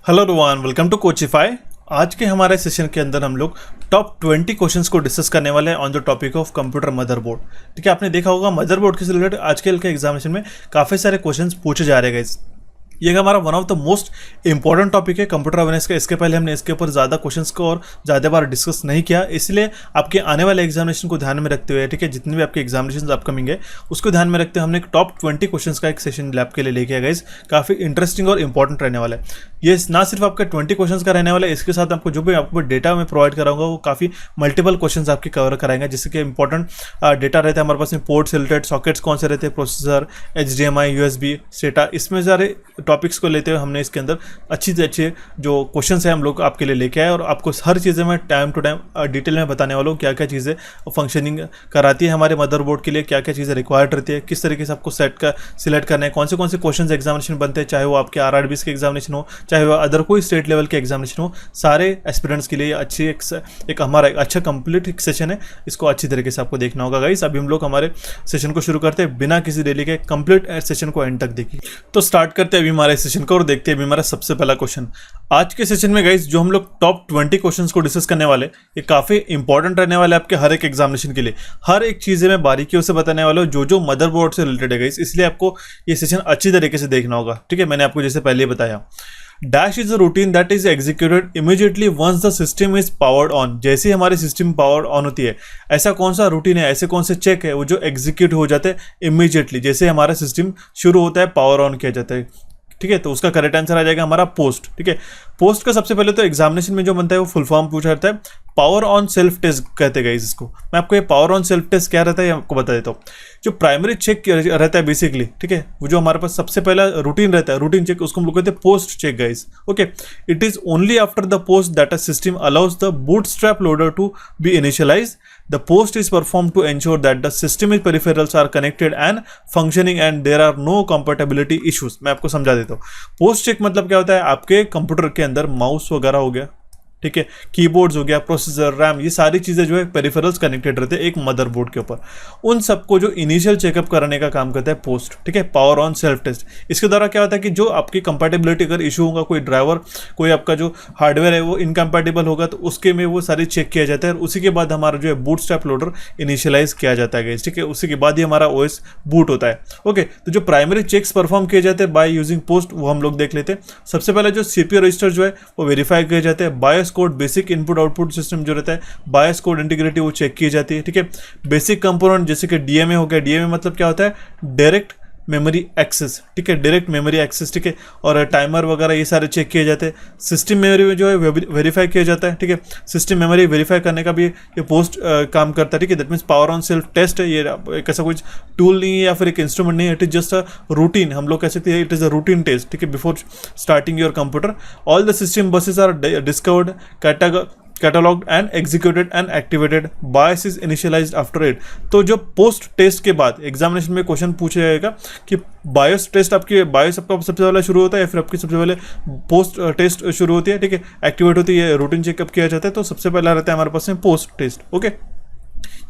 Hello everyone, welcome to Coachify. आज के हमारे सेशन के अंदर हम लोग टॉप 20 क्वेश्चंस को डिस्कस करने वाले हैं on the topic of computer motherboard. ठीक है, आपने देखा होगा मदरबोर्ड के रिलेटेड आजकल के एग्जामिनेशन में काफ़ी सारे क्वेश्चंस पूछे जा रहे हैं। ये हमारा one of the most important topic है कंप्यूटर अवेयरनेस का। इसके पहले हमने इसके ऊपर ज़्यादा क्वेश्चंस को और ज़्यादा बार डिस्कस नहीं किया, इसलिए आपके आने वाले एग्जामिनेशन को ध्यान में रखते हुए, ठीक है, जितने भी आपके एग्जामिनेशन अपकमिंग है उसको ध्यान में रखते हुए हमने एक टॉप 20 क्वेश्चंस का एक सेशन लैब के लिए लेके आया गाइस। काफ़ी इंटरेस्टिंग और इंपॉर्टेंट रहने वाला है। ये ना सिर्फ आपका 20 क्वेश्चन का रहने वाला है, इसके साथ आपको जो भी आपको डेटा में प्रोवाइड कराऊंगा वो काफ़ी मल्टीपल क्वेश्चन आपके कवर कराएंगे, जिससे कि इंपॉर्टेंट डेटा रहता है हमारे पास में। पोर्ट से रिलेटेड सॉकेट्स कौन से रहते हैं, प्रोसेसर, HDMI, USB, SATA, इसमें सारे टॉपिक्स को लेते हुए हमने इसके अंदर अच्छी से अच्छे जो क्वेश्चंस हैं हम लोग आपके लिए लेके आए, और आपको हर चीज़ें मैं टाइम टू टाइम डिटेल में बताने वाला हूँ क्या क्या चीज़ें फंक्शनिंग कराती है हमारे मदरबोर्ड के लिए, क्या क्या चीज़ें रिक्वायर्ड रहती है, किस तरीके से आपको सिलेक्ट करना है, कौन से क्वेश्चन एग्जामिनेशन बनते हैं, चाहे वो आपके RRBs के एग्जामिनेशन हो, चाहे वो अदर कोई स्टेट लेवल के एग्जामिनेशन हो। सारे एस्पिरेंट्स के लिए अच्छी एक हमारा अच्छा कंप्लीट सेशन है, इसको अच्छी तरीके से आपको देखना होगा गाइस। अभी हम लोग हमारे सेशन को शुरू करते हैं बिना किसी डिले के, कंप्लीट सेशन को एंड तक देखिए। तो स्टार्ट करते हैं अभी हमारे सेशन को और देखते हैं अभी हमारा सबसे पहला क्वेश्चन आज के सेशन में गाइस। जो हम लोग टॉप 20 क्वेश्चंस को डिस्कस करने वाले, ये काफी इंपॉर्टेंट रहने वाले आपके हर एक एग्जामिनेशन के लिए। हर एक चीजें मैं बारीकियों से बताने वाला हूँ जो मदरबोर्ड से रिलेटेड है गाइस, इसलिए आपको ये सेशन अच्छी तरीके से देखना होगा। ठीक है, मैंने आपको जैसे पहले बताया, dash is a routine that is executed immediately once the system is powered on. जैसे ही हमारी सिस्टम पावर्ड ऑन होती है, ऐसा कौन सा रूटीन है, ऐसे कौन से चेक है वो जो एग्जीक्यूट हो जाते हैं इमीडिएटली जैसे हमारा सिस्टम शुरू होता है, पावर ऑन किया जाता है। ठीक है, तो उसका करेक्ट आंसर आ जाएगा हमारा पोस्ट। ठीक है, पोस्ट का सबसे पहले तो एग्जामिनेशन में जो बनता है वो फुल फॉर्म पूछा जाता है, पावर ऑन सेल्फ टेस्ट कहते हैं गाइस इसको। मैं आपको ये पावर ऑन सेल्फ टेस्ट क्या रहता है ये आपको बता देता हूँ। जो प्राइमरी चेक रहता है बेसिकली, ठीक है, वो जो हमारे पास सबसे पहला रूटीन रहता है, रूटीन चेक, उसको हम लोग कहते हैं post check guys. Okay, it is only after the post that a system allows the bootstrap loader to be initialize. The post is performed to ensure that the system peripherals are connected and functioning and there are no compatibility issues। मैं आपको समझा देता हूँ। Post check मतलब क्या होता है, आपके कंप्यूटर के अंदर माउस वगैरह हो गया, ठीक है, कीबोर्ड्स हो गया, प्रोसेसर, रैम, ये सारी चीज़ें जो है पेरिफेरल्स कनेक्टेड रहते हैं एक मदरबोर्ड के ऊपर, उन सबको जो इनिशियल चेकअप कराने का काम करता है पोस्ट। ठीक है, पावर ऑन सेल्फ टेस्ट। इसके द्वारा क्या होता है कि जो आपकी कंपैटिबिलिटी अगर इशू होगा, कोई ड्राइवर, कोई आपका जो हार्डवेयर है वो इनकम्पैटिबल होगा, तो उसके में वो सारी चेक किया जाता है और उसी के बाद हमारा जो है बूटस्ट्रैप लोडर इनिशियलाइज किया जाता है। ठीक है, उसी के बाद ही हमारा OS बूट होता है। ओके, तो जो प्राइमरी चेक्स परफॉर्म किए जाते हैं बाय यूजिंग पोस्ट, वो हम लोग देख लेते हैं। सबसे पहले जो CPU रजिस्टर जो है वो वेरीफाई किए जाते हैं। BIOS code, basic input output system जो रहता है, बायस कोड इंटीग्रिटी वो चेक की जाती है। ठीक है, बेसिक कंपोनेंट जैसे कि DMA हो गया, DMA मतलब क्या होता है, डायरेक्ट मेमोरी एक्सेस। ठीक है, डायरेक्ट मेमोरी एक्सेस। ठीक है, और टाइमर वगैरह ये सारे चेक किए जाते हैं। सिस्टम मेमोरी में जो है वेरीफाई किया जाता है। ठीक है, सिस्टम मेमोरी वेरीफाई करने का भी ये पोस्ट काम करता है। ठीक है, that means power on self test है, ये एक ऐसा कुछ टूल नहीं है या फिर एक इंस्ट्रूमेंट नहीं है, it is just a routine, हम लोग कह सकते हैं it is a routine test. ठीक है, before starting your computer all the system buses are discovered, catalogued and executed and activated, BIOS is initialized after it. तो जो पोस्ट टेस्ट के बाद एग्जामिनेशन में क्वेश्चन पूछा जाएगा कि बायोस टेस्ट आपकी, बायोस आपका सबसे पहले शुरू होता है या फिर आपकी सबसे पहले पोस्ट टेस्ट शुरू होती है। ठीक है, एक्टिवेट होती है, रूटीन चेकअप किया जाता है, तो सबसे पहला रहता है हमारे पास में पोस्ट टेस्ट। ओके,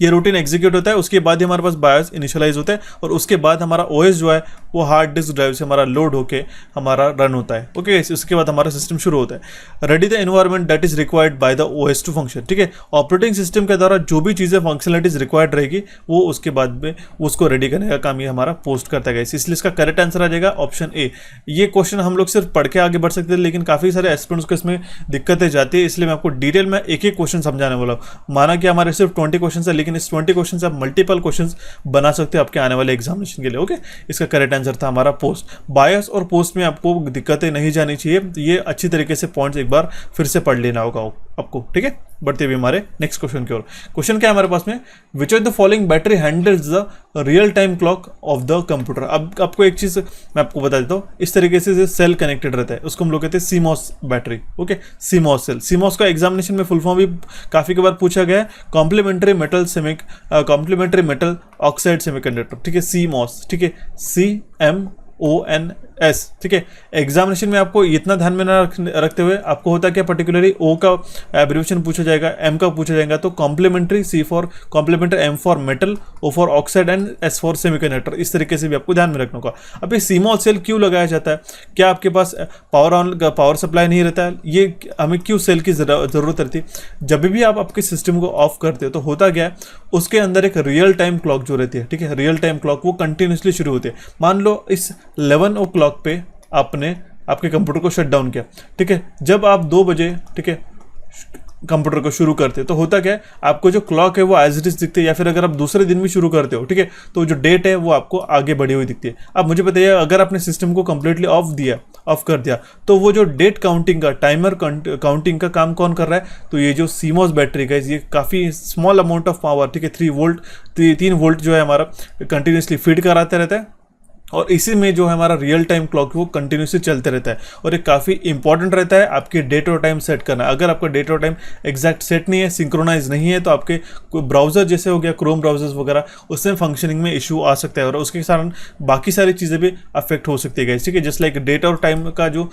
ये रूटीन एग्जीक्यूट होता है, उसके बाद ही हमारे पास बायोस इनिशियलाइज होता है और उसके बाद हमारा OS जो है वो हार्ड डिस्क ड्राइव से हमारा लोड होके हमारा रन होता है। ओके, उसके बाद हमारा सिस्टम शुरू होता है। Ready the environment that is required by the OS to function. ठीक है, ऑपरेटिंग सिस्टम के द्वारा जो भी चीज़ें फंक्शनलिटीज रिक्वायर्ड रहेगी वो उसके बाद में उसको रेडी करने का काम ये हमारा पोस्ट करता है। इसलिए इसका करेक्ट आंसर आ जाएगा ऑप्शन ए। ये क्वेश्चन हम लोग सिर्फ पढ़ के आगे बढ़ सकते हैं, लेकिन काफ़ी सारे एस्पिरेंट्स को इसमें दिक्कतें जाती है, इसलिए मैं आपको डिटेल में एक एक क्वेश्चन समझाने वाला हूँ। माना कि हमारे सिर्फ 20 क्वेश्चन है, लेकिन इस 20 क्वेश्चन आप मल्टीपल क्वेश्चंस बना सकते हो आपके आने वाले एग्जामिनेशन के लिए। ओके, इसका करेक्ट आंसर था हमारा पोस्ट। बायस और पोस्ट में आपको दिक्कतें नहीं जानी चाहिए, ये अच्छी तरीके से पॉइंट्स एक बार फिर से पढ़ लेना होगा आपको। ठीक है, बढ़ते हुए हमारे नेक्स्ट क्वेश्चन की ओर। क्वेश्चन क्या है हमारे पास में, विच of the following battery handles the real time clock of the computer. अब आपको एक चीज मैं आपको बता देता हूँ, इस तरीके से सेल कनेक्टेड रहता है, उसको हम लोग कहते हैं CMOS battery. Okay, CMOS cell. CMOS का एग्जामिनेशन में फुल फॉर्म भी काफी बार पूछा गया है, कॉम्प्लीमेंट्री मेटल ऑक्साइड सेमीकंडक्टर। ठीक है, CMOS। ठीक है, CMOS एस, ठीक है। एग्जामिनेशन में आपको इतना ध्यान में ना रखते हुए आपको होता है कि पर्टिकुलरली ओ का एब्रीविएशन पूछा जाएगा, एम का पूछा जाएगा, तो complementary, C for complementary, M for metal, O for oxide and S for semiconductor, इस तरीके से भी आपको ध्यान में रखना होगा। अब ये सीमॉस सेल क्यों लगाया जाता है? क्या आपके पास पावर सप्लाई नहीं रहता है? ये हमें क्यों सेल की जरूरत रहती है? जब भी आप आपके सिस्टम को ऑफ करते हो तो होता क्या है, उसके अंदर एक रियल टाइम क्लॉक जो रहती है, ठीक है, रियल टाइम क्लॉक वो कंटिन्यूसली शुरू होती है। मान लो इस 11 ओ क्लॉक पे आपने आपके कंप्यूटर को शट डाउन किया, ठीक है। जब आप 2 बजे, ठीक है, कंप्यूटर को शुरू करते हो तो होता क्या है, आपको जो क्लॉक है वो एज इट इज दिखती है, या फिर अगर आप दूसरे दिन भी शुरू करते हो, ठीक है, तो जो डेट है वो आपको आगे बढ़ी हुई दिखती है। अब मुझे बताइए, अगर आपने सिस्टम को कंप्लीटली ऑफ कर दिया तो वो जो डेट काउंटिंग का, टाइमर काउंटिंग का काम कौन कर रहा है? तो ये जो सीमॉस बैटरी का, ये काफ़ी स्मॉल अमाउंट ऑफ पावर, ठीक है, 3 वोल्ट जो है हमारा कंटिन्यूसली फीड कराते रहता है, और इसी में जो है हमारा रियल टाइम क्लॉक वो कंटिन्यूसली चलते रहता है। और ये काफ़ी इंपॉर्टेंट रहता है आपके डेट और टाइम सेट करना। अगर आपका डेट और टाइम एग्जैक्ट सेट नहीं है, सिंक्रोनाइज नहीं है, तो आपके कोई ब्राउजर जैसे हो गया क्रोम ब्राउजर्स वगैरह, उसमें फंक्शनिंग में इशू आ सकता है और उसके कारण बाकी सारी चीज़ें भी अफेक्ट हो सकती है, ठीक है। जस्ट लाइक डेट और टाइम का जो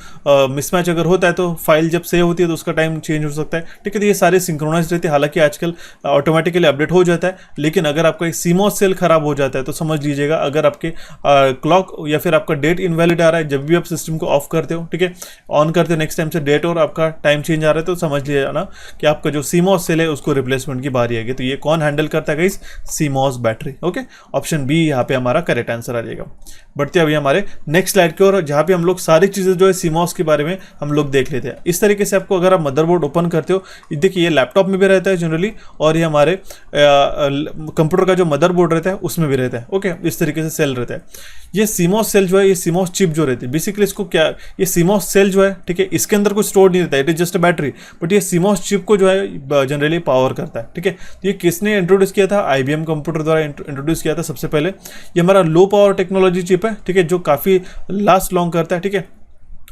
मिसमैच अगर होता है तो फाइल जब सेव होती है तो उसका टाइम चेंज हो सकता है, ठीक है। तो ये सारे सिंक्रोनाइज रहते हैं, हालांकि आजकल ऑटोमेटिकली अपडेट हो जाता है, लेकिन अगर आपका एक सीमॉस सेल खराब हो जाता है तो समझ लीजिएगा, अगर आपके क्लॉक या फिर आपका डेट इनवैलिड आ रहा है जब भी आप सिस्टम को ऑफ करते हो, ठीक है, ऑन करते हो नेक्स्ट टाइम से डेट और आपका टाइम चेंज आ रहा है, तो समझ लिया ना कि आपका जो सीमॉस सेल है उसको रिप्लेसमेंट की बारी आएगी। तो ये कौन हैंडल करता है guys? CMOS battery. Okay, option B यहाँ पे हमारा करेक्ट आंसर आ जाएगा। बढ़ते हैं अभी हमारे नेक्स्ट स्लाइड की ओर, जहाँ पे हम लोग सारी चीज़ें जो है सीमॉस के बारे में हम लोग देख लेते हैं। इस तरीके से आपको अगर आप मदरबोर्ड ओपन करते हो, देखिए ये लैपटॉप में भी रहता है जनरली, और ये हमारे कंप्यूटर का जो मदरबोर्ड रहता है उसमें भी रहता है। ओके, इस तरीके से सेल रहता है। ये सीमॉस सेल जो है, ये सीमॉस चिप जो रहती है, बेसिकली इसको क्या, ये सीमॉस सेल जो है, ठीक है, इसके अंदर कुछ स्टोर नहीं रहता है, it is just a battery, but ये सीमॉस चिप को जो है जनरली पावर करता है, ठीक है। तो ये किसने इंट्रोड्यूस किया था? IBM कंप्यूटर द्वारा इंट्रोड्यूस किया था सबसे पहले। ये हमारा लो पावर टेक्नोलॉजी चिप है, ठीक है, जो काफ़ी लास्ट लॉन्ग करता है, ठीक है,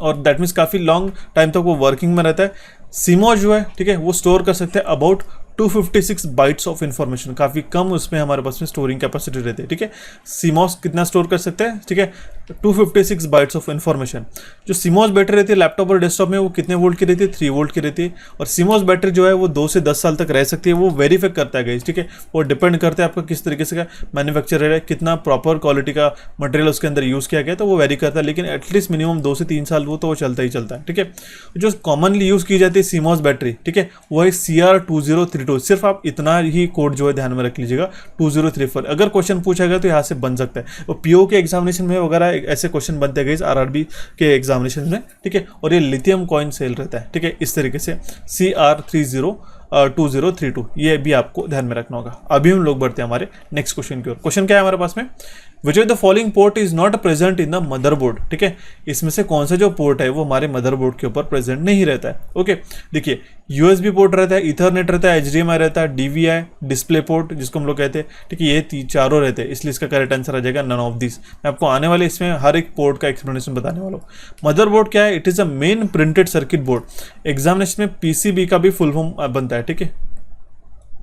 और दैट मीन्स काफ़ी लॉन्ग टाइम तक वो वर्किंग में रहता है। सीमॉस जो है, ठीक है, वो स्टोर कर सकते हैं अबाउट 256 बाइट्स ऑफ इन्फॉर्मेशन, काफ़ी कम उसमें हमारे पास में स्टोरिंग कैपेसिटी रहती है, ठीक है। सीमॉस कितना स्टोर कर सकते हैं? ठीक है, 256 बाइट्स ऑफ इन्फॉर्मेशन। जो सीमॉस बैटरी रहती है लैपटॉप और डेस्कटॉप में, वो कितने वोल्ट की रहती है? 3 वोल्ट की रहती है। और सीमॉस बैटरी जो है वो 2 से 10 साल तक रह सकती है। वो वेरीफाई करता है गाइस, ठीक है, वो डिपेंड करता है आपका किस तरीके से का मैन्युफैक्चर है, कितना प्रॉपर क्वालिटी का मटेरियल उसके अंदर यूज़ किया गया, तो वो वेरी करता है, लेकिन एटलीस्ट मिनिमम 2 से 3 साल वो तो वो चलता ही चलता है, ठीक है। जो कॉमनली यूज़ की जाती है सीमॉस बैटरी, ठीक है, वो है CR2032। सिर्फ आप इतना ही कोड जो है ध्यान में रख लीजिएगा, 2034। अगर क्वेश्चन पूछा गया तो यहाँ से बन सकता है, और PO के एग्जामिनेशन में वगैरह ऐसे क्वेश्चन बनते गए RRB के एग्जामिनेशन में, ठीक है। और ये लिथियम कॉइन सेल रहता है, ठीक है, इस तरीके से CR2032, ये भी आपको ध्यान में रखना होगा। अभी हम लोग बढ़ते हैं हमारे नेक्स्ट क्वेश्चन की ओर। क्वेश्चन क्या है हमारे पास में? विच of the following port is not present in the motherboard, ठीक है, इसमें से कौन सा जो पोर्ट है वो हमारे मदरबोर्ड के ऊपर प्रेजेंट नहीं रहता है। ओके, देखिए USB पोर्ट रहता है, इथरनेट रहता है, HDMI रहता है, DVI डिस्प्ले पोर्ट जिसको हम लोग कहते हैं, ठीक है, ये चारों रहते हैं, इसलिए इसका करेक्ट आंसर आ जाएगा नन ऑफ दिस। मैं आपको आने वाले इसमें हर एक पोर्ट का एक्सप्लेनेशन बताने वाला हूँ। मदरबोर्ड क्या है? It is a main printed circuit board. Examination में PCB का भी फुल फॉर्म बनता है, ठीक है,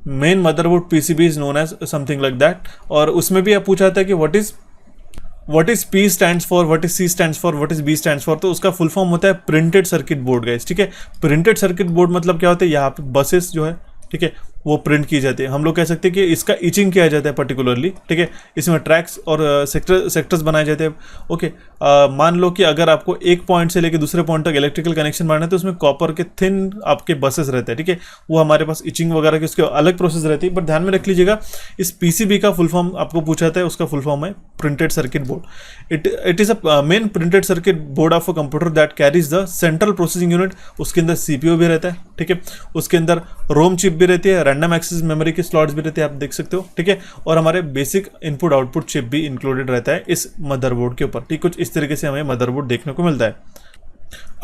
main motherboard PCB is known as something like that. और उसमें भी आप पूछा था कि what is P stands for, what is C stands for, what is B stands for, तो उसका फुल फॉर्म होता है प्रिंटेड सर्किट बोर्ड गाइस, ठीक है। प्रिंटेड सर्किट बोर्ड मतलब क्या होता है? यहाँ पे बसेस जो है, ठीक है, वो प्रिंट की जाती है। हम लोग कह सकते हैं कि इसका इचिंग किया जाता है पर्टिकुलरली, ठीक है, इसमें ट्रैक्स और सेक्टर्स बनाए जाते हैं। ओके, मान लो कि अगर आपको एक पॉइंट से लेकर दूसरे पॉइंट तक इलेक्ट्रिकल कनेक्शन बनाना है तो उसमें कॉपर के थिन आपके बसेस रहते हैं, ठीक है, वो हमारे पास इचिंग वगैरह की उसकी अलग प्रोसेस रहती है। बट ध्यान में रख लीजिएगा, इस PCB का फुल फॉर्म आपको पूछा था, उसका फुल फॉर्म है printed circuit board. It is a main printed circuit board of a computer that carries the central processing unit. उसके अंदर CPU भी रहता है, ठीक है, उसके अंदर रोम चिप भी रहती है, रैंडम एक्सेस मेमोरी के स्लॉट्स भी रहते हैं, आप देख सकते हो, ठीक है, और हमारे बेसिक इनपुट आउटपुट चिप भी इंक्लूडेड रहता है इस मदरबोर्ड के ऊपर, ठीक, कुछ इस तरीके से हमें मदरबोर्ड देखने को मिलता है।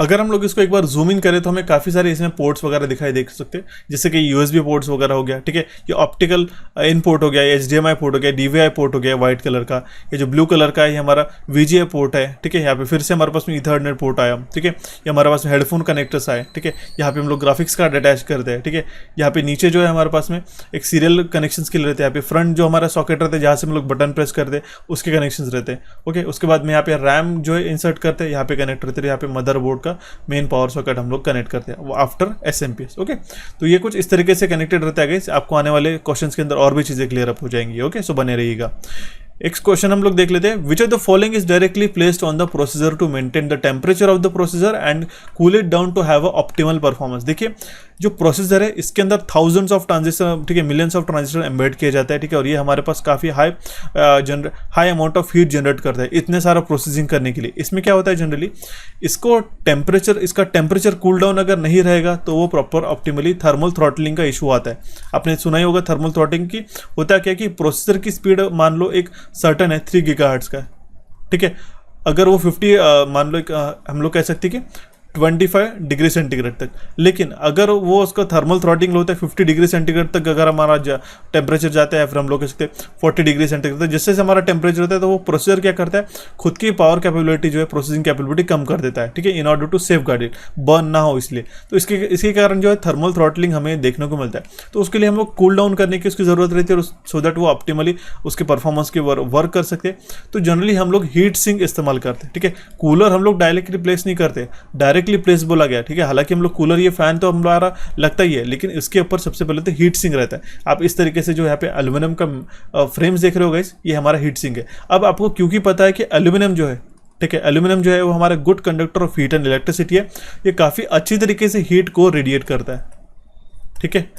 अगर हम लोग इसको एक बार जूम इन करें तो हमें काफ़ी सारे इसमें पोर्ट्स वगैरह दिखाई देख सकते हैं, जैसे कि यूएसबी पोर्ट्स वगैरह हो गया, ठीक है, ये ऑप्टिकल इन पोर्ट हो गया, एचडीएमआई पोर्ट हो गया, डीवीआई पोर्ट हो गया व्हाइट कलर का, ये जो ब्लू कलर का है ये हमारा वीजीए पोर्ट है, ठीक है, यहाँ पे फिर से हमारे पास में ईथरनेट पोर्ट आया, ठीक है, ये हमारे पास में हेडफोन कनेक्टर्स आए, ठीक है, यहाँ पे हम लोग ग्राफिक्स कार्ड अटैच करते हैं, ठीक है, यहाँ पे नीचे जो है हमारे पास में एक सीरियल कनेक्शंस के लिए रहते हैं, यहाँ पे फ्रंट जो हमारा सॉकेट रहता है जहाँ से हम लोग बटन प्रेस करते हैं उसके कनेक्शंस रहते हैं, ओके, उसके बाद में यहाँ पे रैम जो है इंसर्ट करते हैं, यहाँ पे कनेक्ट रहते हैं, यहाँ पे मदरबोर्ड का मेन पावर सॉकेट हम लोग कनेक्ट करते हैं वो आफ्टर एसएमपीएस, ओके। तो ये कुछ इस तरीके से कनेक्टेड रहता है गाइस, आपको आने वाले क्वेश्चंस के अंदर और भी चीजें क्लियर अप हो जाएंगी, ओके, सो बने रहिएगा। एक क्वेश्चन हम लोग देख लेते हैं, which of the following is directly placed on the processor to maintain the temperature of the processor and cool it down to have a optimal performance. देखिए जो प्रोसेसर है इसके अंदर थाउजेंड्स ऑफ ट्रांजिस्टर, ठीक है, मिलियंस ऑफ ट्रांजिस्टर एम्बेड किया जाता है, ठीक है, और ये हमारे पास काफ़ी high amount of heat generate करता है इतने सारा प्रोसेसिंग करने के लिए। इसमें क्या होता है जनरली, इसको इसका टेम्परेचर कूल डाउन अगर नहीं रहेगा तो वो प्रॉपर ऑप्टिमली थर्मल थ्रॉटलिंग का इशू आता है। आपने सुना ही होगा थर्मल थ्रॉटलिंग की, होता क्या कि प्रोसेसर की स्पीड मान लो एक सर्टन है 3 गीगाहर्ट्ज का, ठीक है, अगर वो 50 मान लो हम लोग कह सकते हैं कि 25 डिग्री सेंटीग्रेड तक, लेकिन अगर वो उसका थर्मल थ्रॉटलिंग होता है 50 डिग्री सेंटीग्रेड तक अगर हमारा टेम्परेचर जाता है, फिर हम लोग कह सकते हैं 40 डिग्री सेंटीग्रेड तक, जिससे हमारा टेम्परेचर होता है तो वो प्रोसेसर क्या करता है, खुद की पावर कैपेबिलिटी जो है, प्रोसेसिंग कैपेबिलिटी कम कर देता है, ठीक है, in order to safeguard it, burn ना हो इसलिए। तो इसके कारण जो है थर्मल थ्रॉटलिंग हमें देखने को मिलता है। तो उसके लिए हम लोग कूल डाउन करने की उसकी ज़रूरत रहती है सो दैट वो ऑप्टिमली उसके परफॉर्मेंस के वर्क कर सकते हैं। तो जनरली हम लोग हीट सिंक इस्तेमाल करते हैं, ठीक है, कूलर हम लोग डायरेक्टली प्लेस नहीं करते, डायरेक्टली प्लेस बोला गया, ठीक है, हालांकि हम लोग कूलर ये फैन तो हमारा लगता ही है, लेकिन इसके ऊपर सबसे पहले तो हीट सिंक रहता है। आप इस तरीके से जो यहाँ पे एल्यूमिनियम का फ्रेम्स देख रहे हो गाइस, ये हमारा हीट सिंक है। अब आपको क्योंकि पता है कि एल्यूमिनियम जो है, ठीक है, एल्यूमिनियम जो है वो हमारा good conductor of heat and electricity है, ये काफ़ी अच्छी तरीके से हीट को रेडिएट करता है, ठीक है,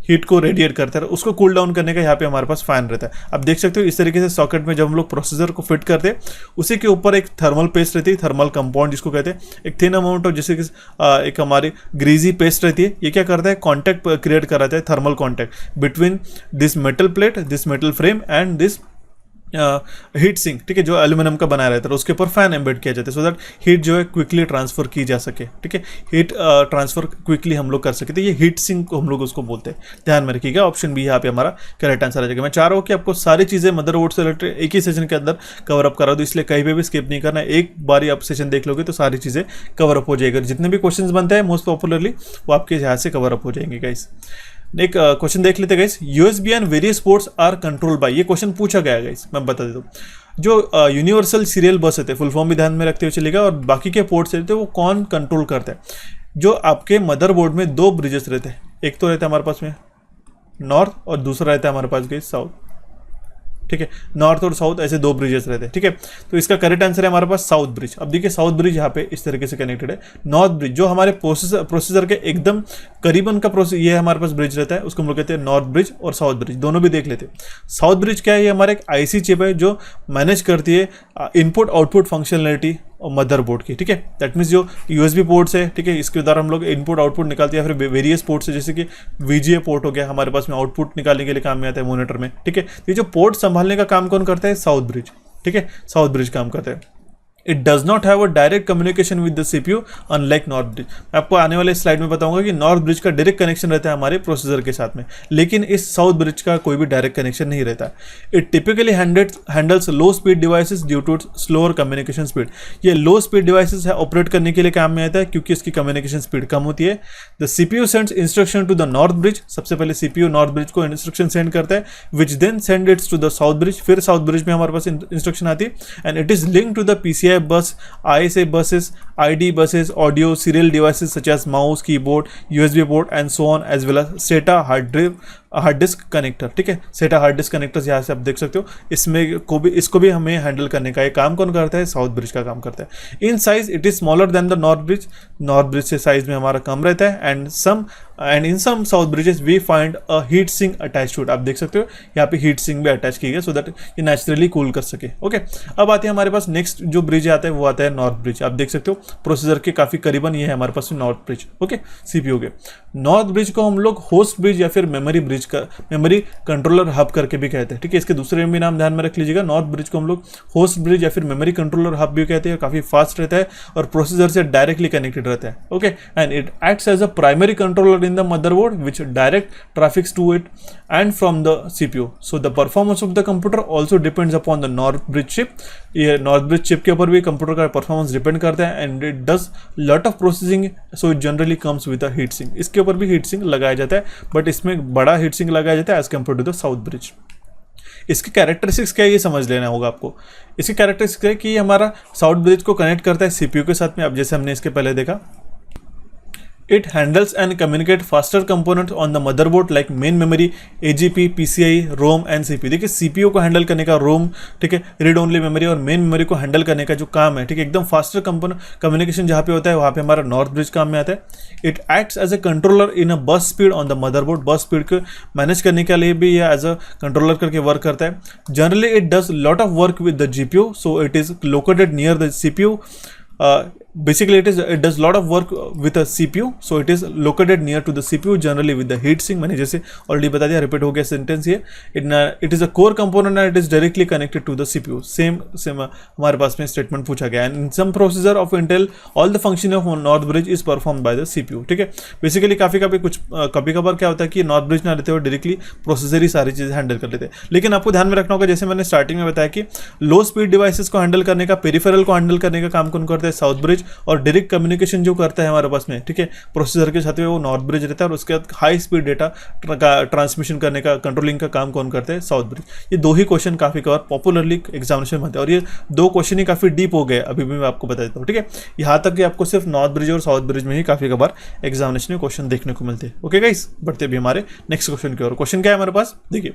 हीट को रेडिएट करता है, उसको कूल डाउन करने का यहाँ पे हमारे पास फैन रहता है। आप देख सकते हो इस तरीके से सॉकेट में जब हम लोग प्रोसेसर को फिट करते हैं उसी के ऊपर एक थर्मल पेस्ट रहती है, थर्मल कंपाउंड जिसको कहते हैं, एक थिन अमाउंट ऑफ, जैसे कि एक हमारी ग्रीजी पेस्ट रहती है, ये क्या करता है, कॉन्टैक्ट क्रिएट कराता है, thermal contact between this metal plate, this metal frame and this heat sink, ठीक है, जो एल्यूमिनियम का बनाया रहता है, उसके ऊपर फैन एम्बेड किया जाता है सो दैट हीट जो है क्विकली ट्रांसफर की जा सके, ठीक है, हीट ट्रांसफर क्विकली हम लोग कर सके। तो ये हीट सिंक को हम लोग उसको बोलते हैं, ध्यान में रखिएगा। ऑप्शन बी यहाँ पे हमारा करेक्ट आंसर आ जाएगा। मैं चाह रहा हूँ कि आपको सारी चीज़ें मदरबोर्ड से रिलेटेड एक ही सेशन के अंदर कवर अप करा दो, इसलिए कहीं पे भी स्किप नहीं करना, एक बार आप सेशन देख लोगे तो सारी चीज़ें कवर अप हो जाएगी। जितने भी क्वेश्चन बनते हैं मोस्ट पॉपुलरली वो आपके यहाँ से कवर अप हो जाएंगे गाइस। एक क्वेश्चन देख लेते guys, USB and various ports are control by, ये क्वेश्चन पूछा गया है गाइस, मैं बता देता हूँ। जो यूनिवर्सल सीरियल बस रहते हैं, फुल फॉर्म भी ध्यान में रखते हुए चलेगा, और बाकी के पोर्ट्स रहते हैं वो कौन कंट्रोल करता है। जो आपके मदरबोर्ड में 2 ब्रिजेस रहते हैं, एक तो रहता है हमारे पास में नॉर्थ और दूसरा रहता है हमारे पास गाइस साउथ, ठीक है, नॉर्थ और साउथ ऐसे 2 ब्रिजेस रहते हैं, ठीक है। तो इसका करेक्ट आंसर है हमारे पास साउथ ब्रिज। अब देखिए साउथ ब्रिज यहाँ पे इस तरीके से कनेक्टेड है, नॉर्थ ब्रिज जो हमारे प्रोसेसर के एकदम करीबन का ये हमारे पास ब्रिज रहता है, उसको हम लोग कहते हैं नॉर्थ ब्रिज और साउथ ब्रिज, दोनों भी देख लेते हैं। साउथ ब्रिज क्या है, ये हमारे एक आईसी चिप है जो मैनेज करती है इनपुट आउटपुट फंक्शनलिटी और मदरबोर्ड की, ठीक है, दैट मीन्स जो यूएसबी पोर्ट्स है, ठीक है, इसके द्वारा हम लोग इनपुट आउटपुट निकालते हैं, फिर वेरियस पोर्ट्स है जैसे कि वीजीए पोर्ट हो गया हमारे पास में, आउटपुट निकालने के लिए काम में आता है मॉनिटर में, ठीक है। ये जो पोर्ट संभालने का काम कौन करता है, साउथ ब्रिज, ठीक है, साउथ ब्रिज काम करता है। It does not have a direct communication with the CPU unlike north bridge. मैं आपको आने वाले स्लाइड में बताऊंगा कि नॉर्थ ब्रिज का डायरेक्ट कनेक्शन रहता है हमारे प्रोसेसर के साथ में, लेकिन इस साउथ ब्रिज का कोई भी डायरेक्ट कनेक्शन नहीं रहता। It typically handles low speed devices due to slower communication speed. ये लो स्पीड डिवाइसेस है ऑपरेट करने के लिए काम में आता है क्योंकि इसकी कम्युनिकेशन स्पीड कम होती है। The CPU sends instruction to the north bridge, सबसे पहले सीपीयू नॉर्थ ब्रिज को इंस्ट्रक्शन सेंड करता है, which then send its to the south bridge, फिर साउथ ब्रिज में हमारे पास इंस्ट्रक्शन आती है, and it is link to the PCI bus, ISA buses, ID buses, audio serial devices such as mouse, keyboard, USB port and so on, as well as SATA hard disk connector, ठीक है, SATA hard disk connectors यहाँ से आप देख सकते हो। इसको भी हमें हैंडल करने का ये काम कौन करता है, साउथ ब्रिज का काम करता है। In size it is smaller than the north bridge, north bridge से साइज में हमारा कम रहता है, and in some south bridges we find a heat sink attach to it. आप देख सकते हो यहाँ पे हीट सिंक भी अटैच की गई सो दैट ये नेचुरली कूल कर सके, ओके। अब आते हैं हमारे पास नेक्स्ट जो ब्रिज आता है वो आता है नॉर्थ ब्रिज। आप देख सकते हो प्रोसेसर के काफी करीबन ये है हमारे पास नॉर्थ ब्रिज, ओके, सीपीयू के। नॉर्थ ब्रिज को हम लोग होस्ट ब्रिज या फिर मेमोरी ब्रिज ब्रिज का मेमोरी कंट्रोलर हब करके भी कहते हैं, ठीक है। इसके दूसरे भी नाम ध्यान में रख लीजिएगा। नॉर्थ ब्रिज को हम लोग होस्ट ब्रिज या फिर मेमोरी कंट्रोलर हब भी कहते हैं। काफ़ी फास्ट रहता है और प्रोसेसर से डायरेक्टली कनेक्टेड रहता है, okay. And it acts as a primary controller in the motherboard which direct traffics to it and from the CPU। So the performance of the computer also depends upon the north bridge chip. ये north bridge chip के ऊपर भी computer का performance depend करता है and it does lot of processing, so it generally comes with a heat sink. इसके ऊपर भी हीट सिंक लगाया जाता है, बट इसमें बड़ा हीट सिंक लगाया जाता है as compare to the south bridge. इसकी कैरेक्टरिस्टिक्स क्या है ये समझ लेना होगा आपको। इसकी कैरेक्टरिस्टिक्स है कि ये हमारा साउथ ब्रिज को कनेक्ट करता है CPU के साथ में। अब जैसे हमने इसके पहले देखा, It handles and communicate faster components on the motherboard like main memory, AGP, PCI, ROM and CPU। देखिए CPU को हैंडल करने का ROM, ठीक है, रीड ओनली मेमोरी और मेन मेमोरी को हैंडल करने का जो काम है, ठीक है, एकदम फास्टर कंपोनेंट कम्युनिकेशन जहाँ पे होता है वहाँ पे हमारा नॉर्थ ब्रिज काम में आता है। It acts as a controller in a bus speed on the motherboard. Bus speed को मैनेज करने के लिए भी ये एज अ कंट्रोलर करके वर्क करता है। Generally it does lot of work with the GPU, so it is located near the CPU। Basically it does lot of work with a CPU, so it is located near to the CPU generally with the heat sink। मैंने जैसे already बता दिया, repeat हो गया sentence ये। It is a core component and it is directly connected to the CPU। Same हमारे पास में स्टेटमेंट पूछा गया। And in some processor of Intel all the function of north bridge is perform by the CPU, ठीक है। Basically कभी कभार क्या होता है कि नॉर्थ ब्रिज ना रहते हुए डायरेक्टली प्रोसेसर ही सारी चीज़ें हैंडल कर लेते हैं। लेकिन आपको ध्यान में रखना होगा, जैसे मैंने स्टार्टिंग में बताया कि लो स्पीड डिवाइसेस को हैंडल करने का, पेरिफेरल को हैंडल करने का काम कौन करता है? South bridge. और डायरेक्ट कम्युनिकेशन जो करता है हमारे पास में, ठीक है, प्रोसेसर के साथ में वो नॉर्थ ब्रिज रहता है। और उसके बाद हाई स्पीड डेटा का ट्रांसमिशन करने का, कंट्रोलिंग का काम कौन करते हैं? South bridge. ये दो ही क्वेश्चन काफी कवर पॉपुलरली एग्जामिनेशन में आते हैं और ये दो क्वेश्चन ही काफी डीप हो गए, अभी भी मैं आपको बता देता हूँ, ठीक है। यहाँ तक कि आपको सिर्फ नॉर्थ ब्रिज और साउथ ब्रिज में ही काफी कबार एग्जामिनेशन में क्वेश्चन देखने को मिलते हैं। ओके गाइस, बढ़ते भी हमारे नेक्स्ट क्वेश्चन की ओर। क्वेश्चन क्या है हमारे पास? देखिए,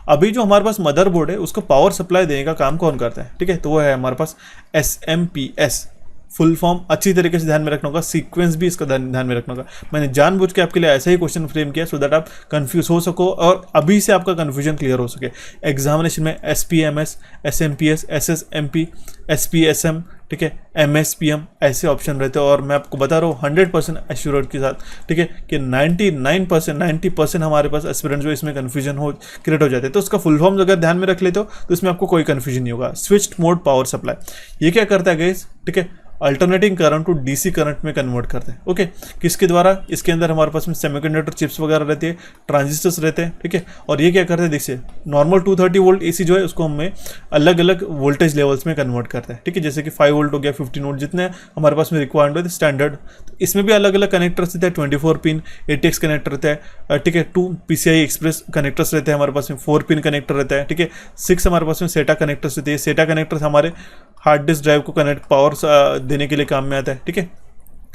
अभी जो हमारे पास मदरबोर्ड है उसको पावर सप्लाई देने का काम कौन करता है? ठीक है, तो वो है हमारे पास SMPS। फुल फॉर्म अच्छी तरीके से ध्यान में रखना होगा, सीक्वेंस भी इसका ध्यान में रखना होगा। मैंने जानबूझ के आपके लिए ऐसा ही क्वेश्चन फ्रेम किया सो दैट आप कंफ्यूज हो सको और अभी से आपका कंफ्यूजन क्लियर हो सके। एग्जामिनेशन में SPMS, SMPS, SSMP, SPSM, ठीक है, MSPM ऐसे ऑप्शन रहते हैं। और मैं आपको बता रहा हूँ 100% एश्योर्ड के साथ, ठीक है, कि 90% हमारे पास एस्पिरेंट्स जो इसमें कन्फ्यूजन हो क्रिएट हो जाते हैं। तो उसका फुल फॉर्म अगर ध्यान में रख लेते हो तो इसमें आपको कोई कन्फ्यूजन नहीं होगा। स्विच्ड मोड पावर सप्लाई, ये क्या करता है गाइस? ठीक है, alternating current to DC current में कन्वर्ट करते हैं। ओके, किसके द्वारा? इसके अंदर हमारे पास में सेमीकंडक्टर चिप्स वगैरह रहती है, ट्रांजिस्टर्स रहते हैं, ठीक है। और ये क्या करते हैं? देखिए, नॉर्मल 230 वोल्ट AC जो है उसको हमें अलग अलग वोल्टेज लेवल्स में कन्वर्ट करते हैं, ठीक है। जैसे कि 5 वोल्ट हो गया, 15 वोल्ट, जितने हमारे पास में रिक्वायर्ड है स्टैंडर्ड। इसमें भी अलग अलग कनेक्टर्स रहते हैं, 24 पिन ATX कनेक्टर रहता है, ठीक है, 2 PCI एक्सप्रेस कनेक्टर्स रहते हैं हमारे पास में, 4 पिन कनेक्टर रहता है, ठीक है, 6 हमारे पास में SATA कनेक्टर्स रहते हैं। SATA कनेक्टर्स हमारे हार्ड डिस्क ड्राइव को कनेक्ट पावर देने के लिए काम में आता है, ठीक है।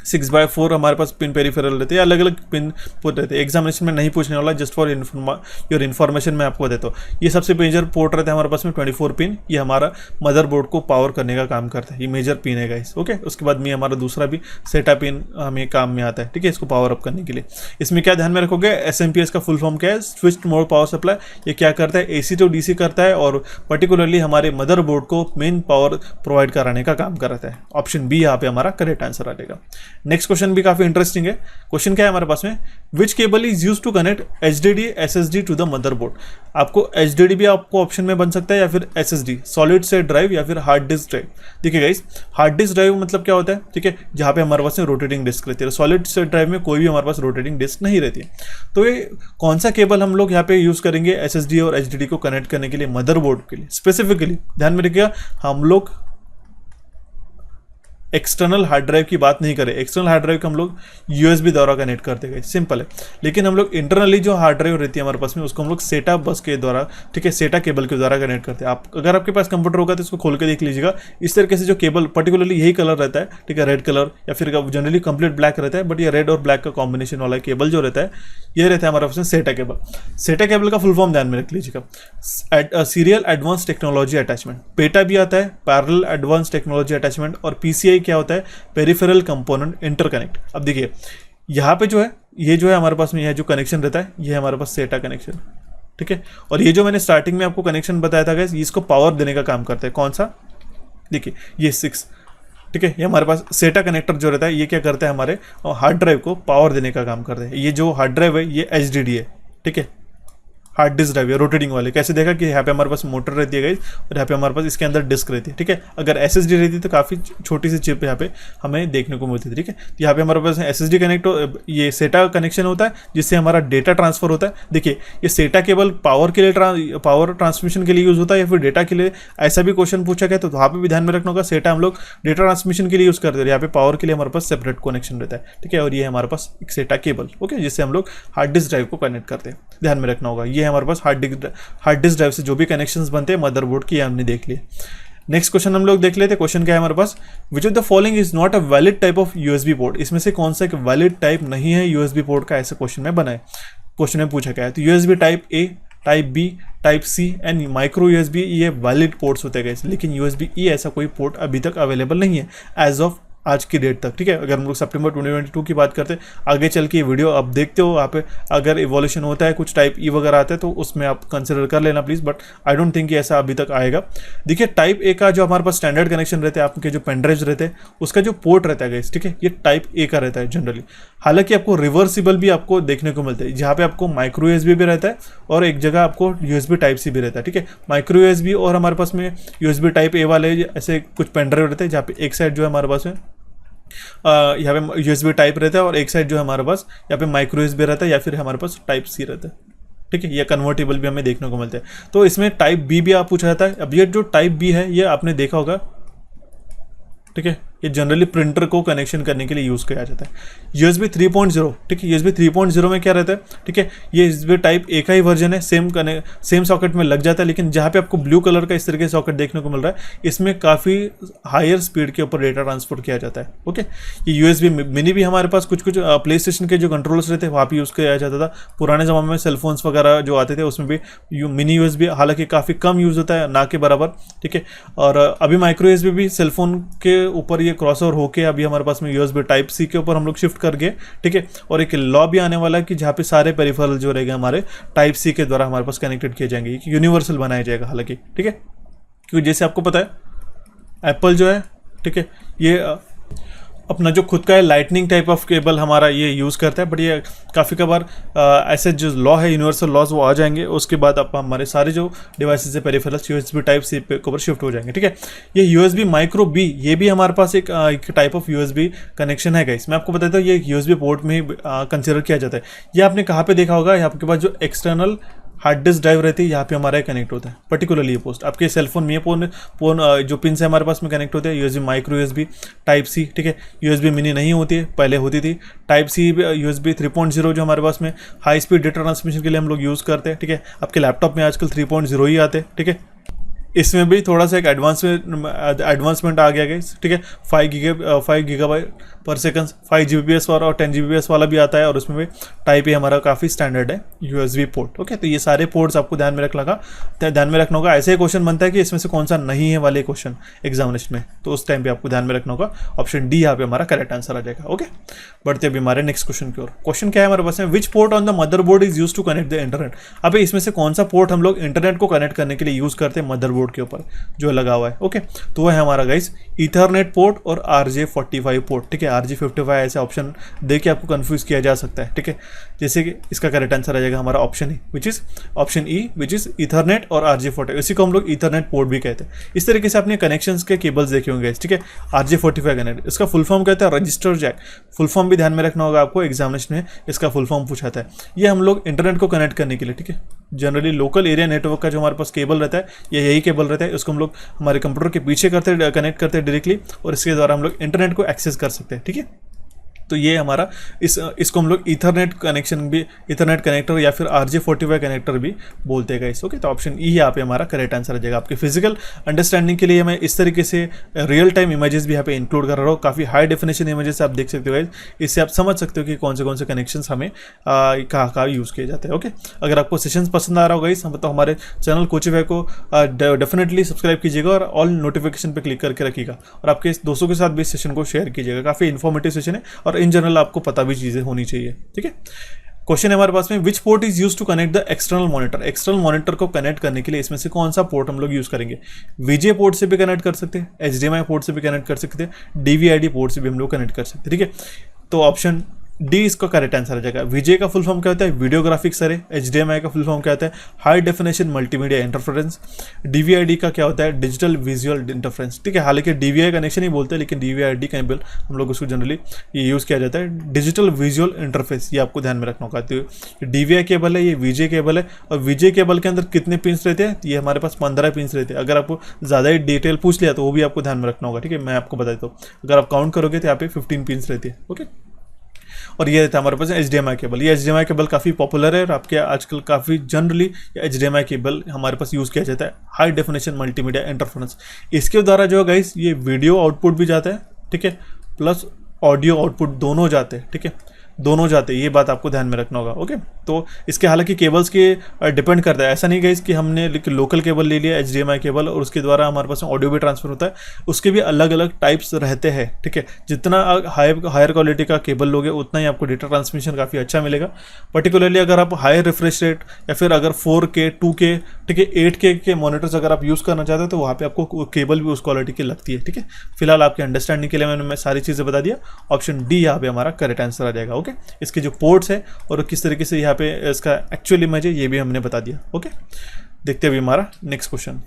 6/4 हमारे पास पिन पेरिफेरल रहते हैं, अलग अलग पिन पोर्ट रहते हैं। एग्जामिनेशन में नहीं पूछने वाला, जस्ट फॉर योर इन्फॉर्मेशन मैं आपको देता हूँ। ये सबसे मेजर पोर्ट रहता है हमारे पास में 24 पिन। ये हमारा मदरबोर्ड को पावर करने का काम करता है, ये मेजर पिन है गाइस। ओके, उसके बाद में हमारा दूसरा भी SATA पिन हमें काम में आता है, ठीक है, इसको पावर अप करने के लिए। इसमें क्या ध्यान में रखोगे? SMPS का फुल फॉर्म क्या है? Switched mode power supply. ये क्या करता है? AC टू DC करता है और पर्टिकुलरली हमारे मदरबोर्ड को मेन पावर प्रोवाइड कराने का काम करता है। ऑप्शन बी यहाँ पे हमारा करेक्ट आंसर आ जाएगा। नेक्स्ट क्वेश्चन भी काफी इंटरेस्टिंग है। क्वेश्चन क्या है हमारे पास में? Which cable is use to connect HDD SSD to the motherboard. आपको HDD भी आपको ऑप्शन में बन सकता है या फिर SSD, सॉलिड स्टेट ड्राइव या फिर हार्ड डिस्क ड्राइव। देखिए गाइस, हार्ड डिस्क ड्राइव मतलब क्या होता है? ठीक है, जहाँ पे हमारे पास में रोटेटिंग डिस्क रहती है। सॉलिड स्टेट ड्राइव में कोई भी हमारे पास रोटेटिंग डिस्क नहीं रहती है। तो ये कौन सा केबल हम लोग यहाँ पे यूज करेंगे SSD और HDD को कनेक्ट करने के लिए मदरबोर्ड के लिए? स्पेसिफिकली ध्यान में रखिएगा, हम लोग एक्सटर्नल हार्ड ड्राइव की बात नहीं करें। एक्सटर्नल हार्ड ड्राइव को हम लोग USB द्वारा कनेक्ट करते गए, सिंपल है। लेकिन हम लोग इंटरनली जो हार्ड ड्राइव रहती है हमारे पास में, उसको हम लोग SATA बस के द्वारा, ठीक है, SATA केबल के द्वारा कनेक्ट करते हैं। आप अगर आपके पास कंप्यूटर होगा तो इसको खोल के देख लीजिएगा। इस तरीके से जो केबल पर्टिकुलरली यही कलर रहता है, ठीक है, रेड कलर या फिर जनरली कंप्लीट ब्लैक रहता है, बट ये रेड और ब्लैक का कॉम्बिनेशन वाला केबल जो रहता है, ये रहता है हमारे पास में SATA केबल। SATA केबल का फुल फॉर्म ध्यान में रख लीजिएगा, serial advance technology attachment. PETA भी आता है, पैरेलल एडवांस टेक्नोलॉजी अटैचमेंट। और PCI क्या होता है? Peripheral component interconnect. अब देखिए, यहाँ पे जो है, ये जो है हमारे पास में, यह जो कनेक्शन रहता है, ये है हमारे पास SATA कनेक्शन, ठीक है। और ये जो मैंने स्टार्टिंग में आपको कनेक्शन बताया था गाइस, इसको पावर देने का काम करता है। कौन सा? देखिए, ये 6, ठीक है, ये हमारे पास SATA कनेक्टर जो रहता है, ये क्या करता है? हमारे हार्ड ड्राइव को पावर देने का काम करता है। ये जो हार्ड ड्राइव है ये HDD है, ठीक है, हार्ड डिस्क ड्राइव है रोटेटिंग वाले। कैसे देखा कि यहाँ पे हमारे पास मोटर रहती है गाइस और यहाँ पे हमारे पास इसके अंदर डिस्क रहती है, ठीक है। अगर SSD रहती तो काफ़ी छोटी सी चिप यहाँ पे हमें देखने को मिलती थी, ठीक है। यहाँ पे हमारे पास SSD कनेक्ट ये सेटा कनेक्शन होता है जिससे हमारा डेटा ट्रांसफर होता है। देखिए ये सेटा केवल पावर के लिए पावर ट्रांसमिशन के लिए यूज़ होता है या फिर डेटा के लिए, ऐसा भी क्वेश्चन पूछा गया तो वहाँ पे भी ध्यान में रखना होगा। सेटा हम लोग डेटा ट्रांसमिशन के लिए यूज़ करते हैं, यहाँ पे पावर के लिए हमारे पास सेपरेट कनेक्शन रहता है, ठीक है। और ये हमारे पास एक सेटा केबल, ओके, जिससे हम लोग हार्ड डिस्क ड्राइव को कनेक्ट करते हैं, ध्यान में रखना होगा। ये हमारे पास हार्ड डिस्क ड्राइव से जो भी कनेक्शंस बनते हैं मदरबोर्ड की, हमने देख लिए। नेक्स्ट क्वेश्चन हम लोग देख लेते हैं। क्वेश्चन क्या है हमारे पास, which of the following is not a valid type of USB port. इसमें से कौन सा एक वैलिड टाइप नहीं है यूएसबी पोर्ट का, ऐसे क्वेश्चन में बना है। क्वेश्चन में पूछा गया है तो USB type A, type B, type C and micro USB, ये वैलिड पोर्ट्स होते हैं, लेकिन यूएसबी ई ऐसा कोई पोर्ट अभी तक अवेलेबल नहीं है एज ऑफ आज की डेट तक, ठीक है। अगर हम लोग सितंबर 2022 की बात करते हैं, आगे चल के ये वीडियो आप देखते हो, वहाँ पे अगर इवोल्यूशन होता है कुछ टाइप ई वगैरह आता है तो उसमें आप कंसिडर कर लेना please, but I don't think कि ऐसा अभी तक आएगा। देखिए टाइप ए का जो हमारे पास स्टैंडर्ड कनेक्शन रहते हैं, आपके जो पेनड्राइव्स रहते हैं उसका जो पोर्ट रहता है गाइस, ठीक है, ये टाइप ए का रहता है जनरली। हालांकि आपको रिवर्सिबल भी आपको देखने को मिलता है, जहाँ पे आपको माइक्रो यूएसबी भी रहता है और एक जगह आपको यूएसबी टाइप सी भी रहता है, ठीक है। माइक्रो यूएसबी और हमारे पास में यूएसबी टाइप ए वाले ऐसे कुछ पेनड्राइव रहते हैं जहाँ पे एक साइड जो है हमारे पास में यहाँ पे यूएसबी टाइप रहता है और एक साइड जो है हमारे पास यहाँ पे माइक्रो यूएसबी रहता है या फिर हमारे पास टाइप सी रहता है, ठीक है। ये कन्वर्टेबल भी हमें देखने को मिलते हैं। तो इसमें टाइप बी भी आप पूछा जाता है। अब ये जो टाइप बी है ये आपने देखा होगा, ठीक है, ये जनरली प्रिंटर को कनेक्शन करने के लिए यूज़ किया जाता है। USB 3.0, ठीक है, USB 3.0 में क्या रहता है, ठीक है, ये USB टाइप ए का ही वर्जन है, सेम सॉकेट में लग जाता है, लेकिन जहाँ पे आपको ब्लू कलर का इस तरीके से सॉकेट देखने को मिल रहा है, इसमें काफ़ी हायर स्पीड के ऊपर डेटा ट्रांसफर किया जाता है, ओके। ये USB मिनी भी हमारे पास कुछ प्ले स्टेशन के जो कंट्रोलर्स रहते हैं वहाँ पर यूज़ किया जाता था। पुराने ज़माने में सेलफोन्स वगैरह जो आते थे उसमें भी मिनी USB हालांकि काफ़ी कम यूज़ होता है, ना के बराबर, ठीक है। और अभी माइक्रो USB भी सेलफोन के ऊपर ये क्रॉसओवर होके अभी हमारे पास में यूएसबी टाइप सी के ऊपर हम लोग शिफ्ट कर गए, ठीक है। और एक लॉ भी आने वाला है कि जहाँ पे सारे पेरिफेरल जो रहेगा हमारे टाइप सी के द्वारा हमारे पास कनेक्टेड किए जाएंगे, यूनिवर्सल बनाया जाएगा हालांकि, ठीक है। क्योंकि जैसे आपको पता है एप्पल जो है, ठीक है, ये अपना जो खुद का है लाइटनिंग टाइप ऑफ केबल हमारा ये यूज़ करता है, बट ये काफ़ी कबार ऐसे जो लॉ है यूनिवर्सल लॉज वो आ जाएंगे, उसके बाद आप हमारे सारे जो डिवाइसेस से पेरिफेरल्स यूएसबी टाइप सी के ऊपर शिफ्ट हो जाएंगे, ठीक है। ये यूएसबी माइक्रो बी, ये भी हमारे पास एक टाइप ऑफ यूएसबी कनेक्शन है गाइस। मैं आपको बताता हूँ ये यूएसबी पोर्ट में ही कंसिडर किया जाता है। ये आपने कहाँ पे देखा होगा, आपके पास जो एक्सटर्नल हार्ड डिस्क ड्राइव रहती है यहाँ पे हमारा कनेक्ट होता है, पर्टिकुलरली ये पोस्ट आपके सेलफोन में फोन जो पिन से हमारे पास में कनेक्ट होते हैं, USB micro USB type C, ठीक है। यूएसबी मिनी नहीं होती है, पहले होती थी। टाइप सी यूएसबी 3.0 जो हमारे पास में हाई स्पीड डेटा ट्रांसमिशन के लिए हम लोग यूज़ करते हैं, ठीक है। आपके लैपटॉप में आजकल 3.0 ही आते हैं, ठीक है। इसमें भी थोड़ा सा एक एडवांसमेंट आ गया गाइस, ठीक है। 5 गीगाबाइट पर सेकंड 5 Gbps और 10 Gbps वाला भी आता है, और उसमें भी टाइप ए हमारा काफ़ी स्टैंडर्ड है यूएसबी पोर्ट, ओके। तो ये सारे पोर्ट्स आपको ध्यान में रखना होगा। ऐसे क्वेश्चन बनता है कि इसमें से कौन सा नहीं है वाले क्वेश्चन एग्जामिनेशन में, तो उस टाइम पे आपको ध्यान में रखना होगा। ऑप्शन डी यहाँ पे हमारा करेक्ट आंसर आ जाएगा, ओके। बढ़ते अभी हमारे नेक्स्ट क्वेश्चन की ओर। क्वेश्चन क्या है हमारे पास में, which port on the motherboard is use to connect the internet. अब इसमें से कौन सा पोर्ट हम लोग इंटरनेट को कनेक्ट करने के लिए यूज करते हैं मदरबोर्ड के ऊपर जो लगा हुआ है, ओके। तो वो है हमारा गाइस ईथरनेट पोर्ट और RJ45 पोर्ट, ठीक है। RJ55 ऐसे ऑप्शन दे के आपको कंफ्यूज किया जा सकता है, ठीक है। जैसे कि इसका करेक्ट आंसर आ जाएगा हमारा option E, which is option E, which is Ethernet और RJ45, इसी को हम लोग ईथरनेट पोर्ट भी कहते हैं। इस तरीके से आपने कनेक्शंस के केबल्स देखे होंगे, ठीक है। RJ45 कनेक्ट, इसका फुल फॉर्म कहते हैं रजिस्टर जैक। फुल फॉर्म भी ध्यान में रखना होगा आपको, एग्जामिनेशन में इसका फुल फॉर्म पूछाता है। ये हम लोग इंटरनेट को कनेक्ट करने के लिए, ठीक है, जनरली लोकल एरिया नेटवर्क का जो हमारे पास केबल रहता है, यही केबल रहता है, उसको हम लोग हमारे कंप्यूटर के पीछे कनेक्ट करते हैं डायरेक्टली, और इसके द्वारा हम लोग इंटरनेट को एक्सेस कर सकते हैं, ठीक है। तो ये हमारा इसको हम लोग ईथरनेट कनेक्शन भी, ईथरनेट कनेक्टर या फिर RJ45 कनेक्टर भी बोलते हैं गाइस, ओके। तो ऑप्शन ई यहाँ पे हमारा करेक्ट आंसर आ जाएगा। आपके फिजिकल अंडरस्टैंडिंग के लिए मैं इस तरीके से रियल टाइम इमेजेस भी यहाँ पे इंक्लूड कर रहा हूँ, काफ़ी हाई डेफिनेशन इमेजेस आप देख सकते हो गाइस। इससे आप समझ सकते हो कि कौन से कनेक्शंस हमें कहाँ यूज़ किए जाते हैं, ओके। अगर आपको सेशंस पसंद आ रहा होगा गाइस, तो हमारे चैनल कोचिफाई को डेफिनेटली सब्सक्राइब कीजिएगा और ऑल नोटिफिकेशन पर क्लिक करके रखिएगा, और आपके दोस्तों के साथ भी सेशन को शेयर कीजिएगा। काफ़ी इन्फॉर्मेटिव सेशन है और इन जनरल आपको पता भी चीजें होनी चाहिए, ठीक है। क्वेश्चन है हमारे पास में, which port is use to connect the external monitor. External monitor को कनेक्ट करने के लिए इसमें से कौन सा पोर्ट हम लोग यूज करेंगे। VGA पोर्ट से भी कनेक्ट कर सकते हैं, HDMI पोर्ट से भी कनेक्ट कर सकते हैं, DVI-D पोर्ट से भी हम लोग कनेक्ट कर सकते हैं, ठीक है। तो ऑप्शन डी इसका करेक्ट आंसर आ जाएगा। वीजे का फुल फॉर्म क्या होता है? Video graphics array. एचडीएमआई का फुल फॉर्म क्या होता है? High definition multimedia interference. DVID का क्या होता है? Digital visual interference. ठीक है, हालांकि डीवीआई कनेक्शन ही बोलते हैं, लेकिन डीवीआईडी केबल हम लोग उसको जनरली ये यूज़ किया जाता है। डिजिटल विजुअल इंटरफेस, ये आपको ध्यान में रखना होगा। तो डीवीआई केबल है, ये वीजे केबल है। और वीजे केबल के अंदर कितने पिंस रहते हैं? ये हमारे पास 15 पिंस रहते हैं। अगर आपको ज़्यादा ही डिटेल पूछ लिया तो वो भी आपको ध्यान में रखना होगा। ठीक है, मैं आपको बता देता हूँ, अगर आप काउंट करोगे तो यहाँ पे 15 पिंस रहती है। ओके, और ये रहता है हमारे पास HDMI केबल। ये HDMI केबल काफ़ी पॉपुलर है और आपके आजकल काफ़ी जनरली HDMI केबल हमारे पास यूज़ किया जाता है, हाई डेफिनेशन मल्टीमीडिया इंटरफेरेंस। इसके द्वारा जो है गाइस ये वीडियो आउटपुट भी जाता है, ठीक है, प्लस ऑडियो आउटपुट दोनों जाते हैं। ठीक है, दोनों जाते हैं, ये बात आपको ध्यान में रखना होगा। ओके, तो इसके हालांकि केबल्स के डिपेंड करता है, ऐसा नहीं गाइस कि हमने लोकल केबल ले लिया HDMI केबल और उसके द्वारा हमारे पास ऑडियो भी ट्रांसफर होता है। उसके भी अलग अलग टाइप्स रहते हैं। ठीक है, जितना हायर क्वालिटी का केबल लोगे उतना ही आपको डेटा ट्रांसमिशन काफ़ी अच्छा मिलेगा। पर्टिकुलरली अगर आप हायर रिफ्रेश रेट या फिर अगर 4K 2K, ठीक है, 8K के मॉनिटर्स अगर आप यूज़ करना चाहते हो तो वहाँ पे आपको केबल भी उस क्वालिटी की लगती है। ठीक है, फिलहाल आपके अंडरस्टैंडिंग के लिए मैं सारी चीज़ें बता दिया। ऑप्शन डी यहाँ पे हमारा करेक्ट आंसर आ जाएगा। ओके, इसके जो पोर्ट्स है और किस तरीके से यहाँ पे इसका एक्चुअल इमेज है ये भी हमने बता दिया। ओके, देखते हैं अभी हमारा नेक्स्ट क्वेश्चन।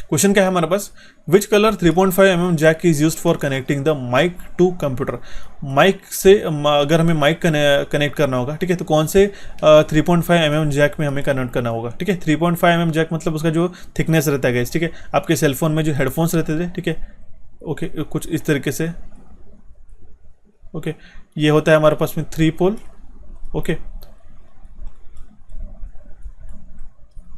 क्वेश्चन क्या है हमारे पास? Which colour 3.5 mm jack is used for connecting the mic to computer. Mic से अगर हमें माइक कनेक्ट करना होगा, ठीक है, तो कौन से 3.5 mm जैक में हमें कनेक्ट करना होगा? ठीक है, 3.5 mm जैक मतलब उसका जो थिकनेस रहता है, ठीक है, आपके सेलफोन में जो हेडफोन्स रहते थे, ठीक है, ओके, कुछ इस तरीके से। ओके, ये होता है हमारे पास में 3 पोल। ओके,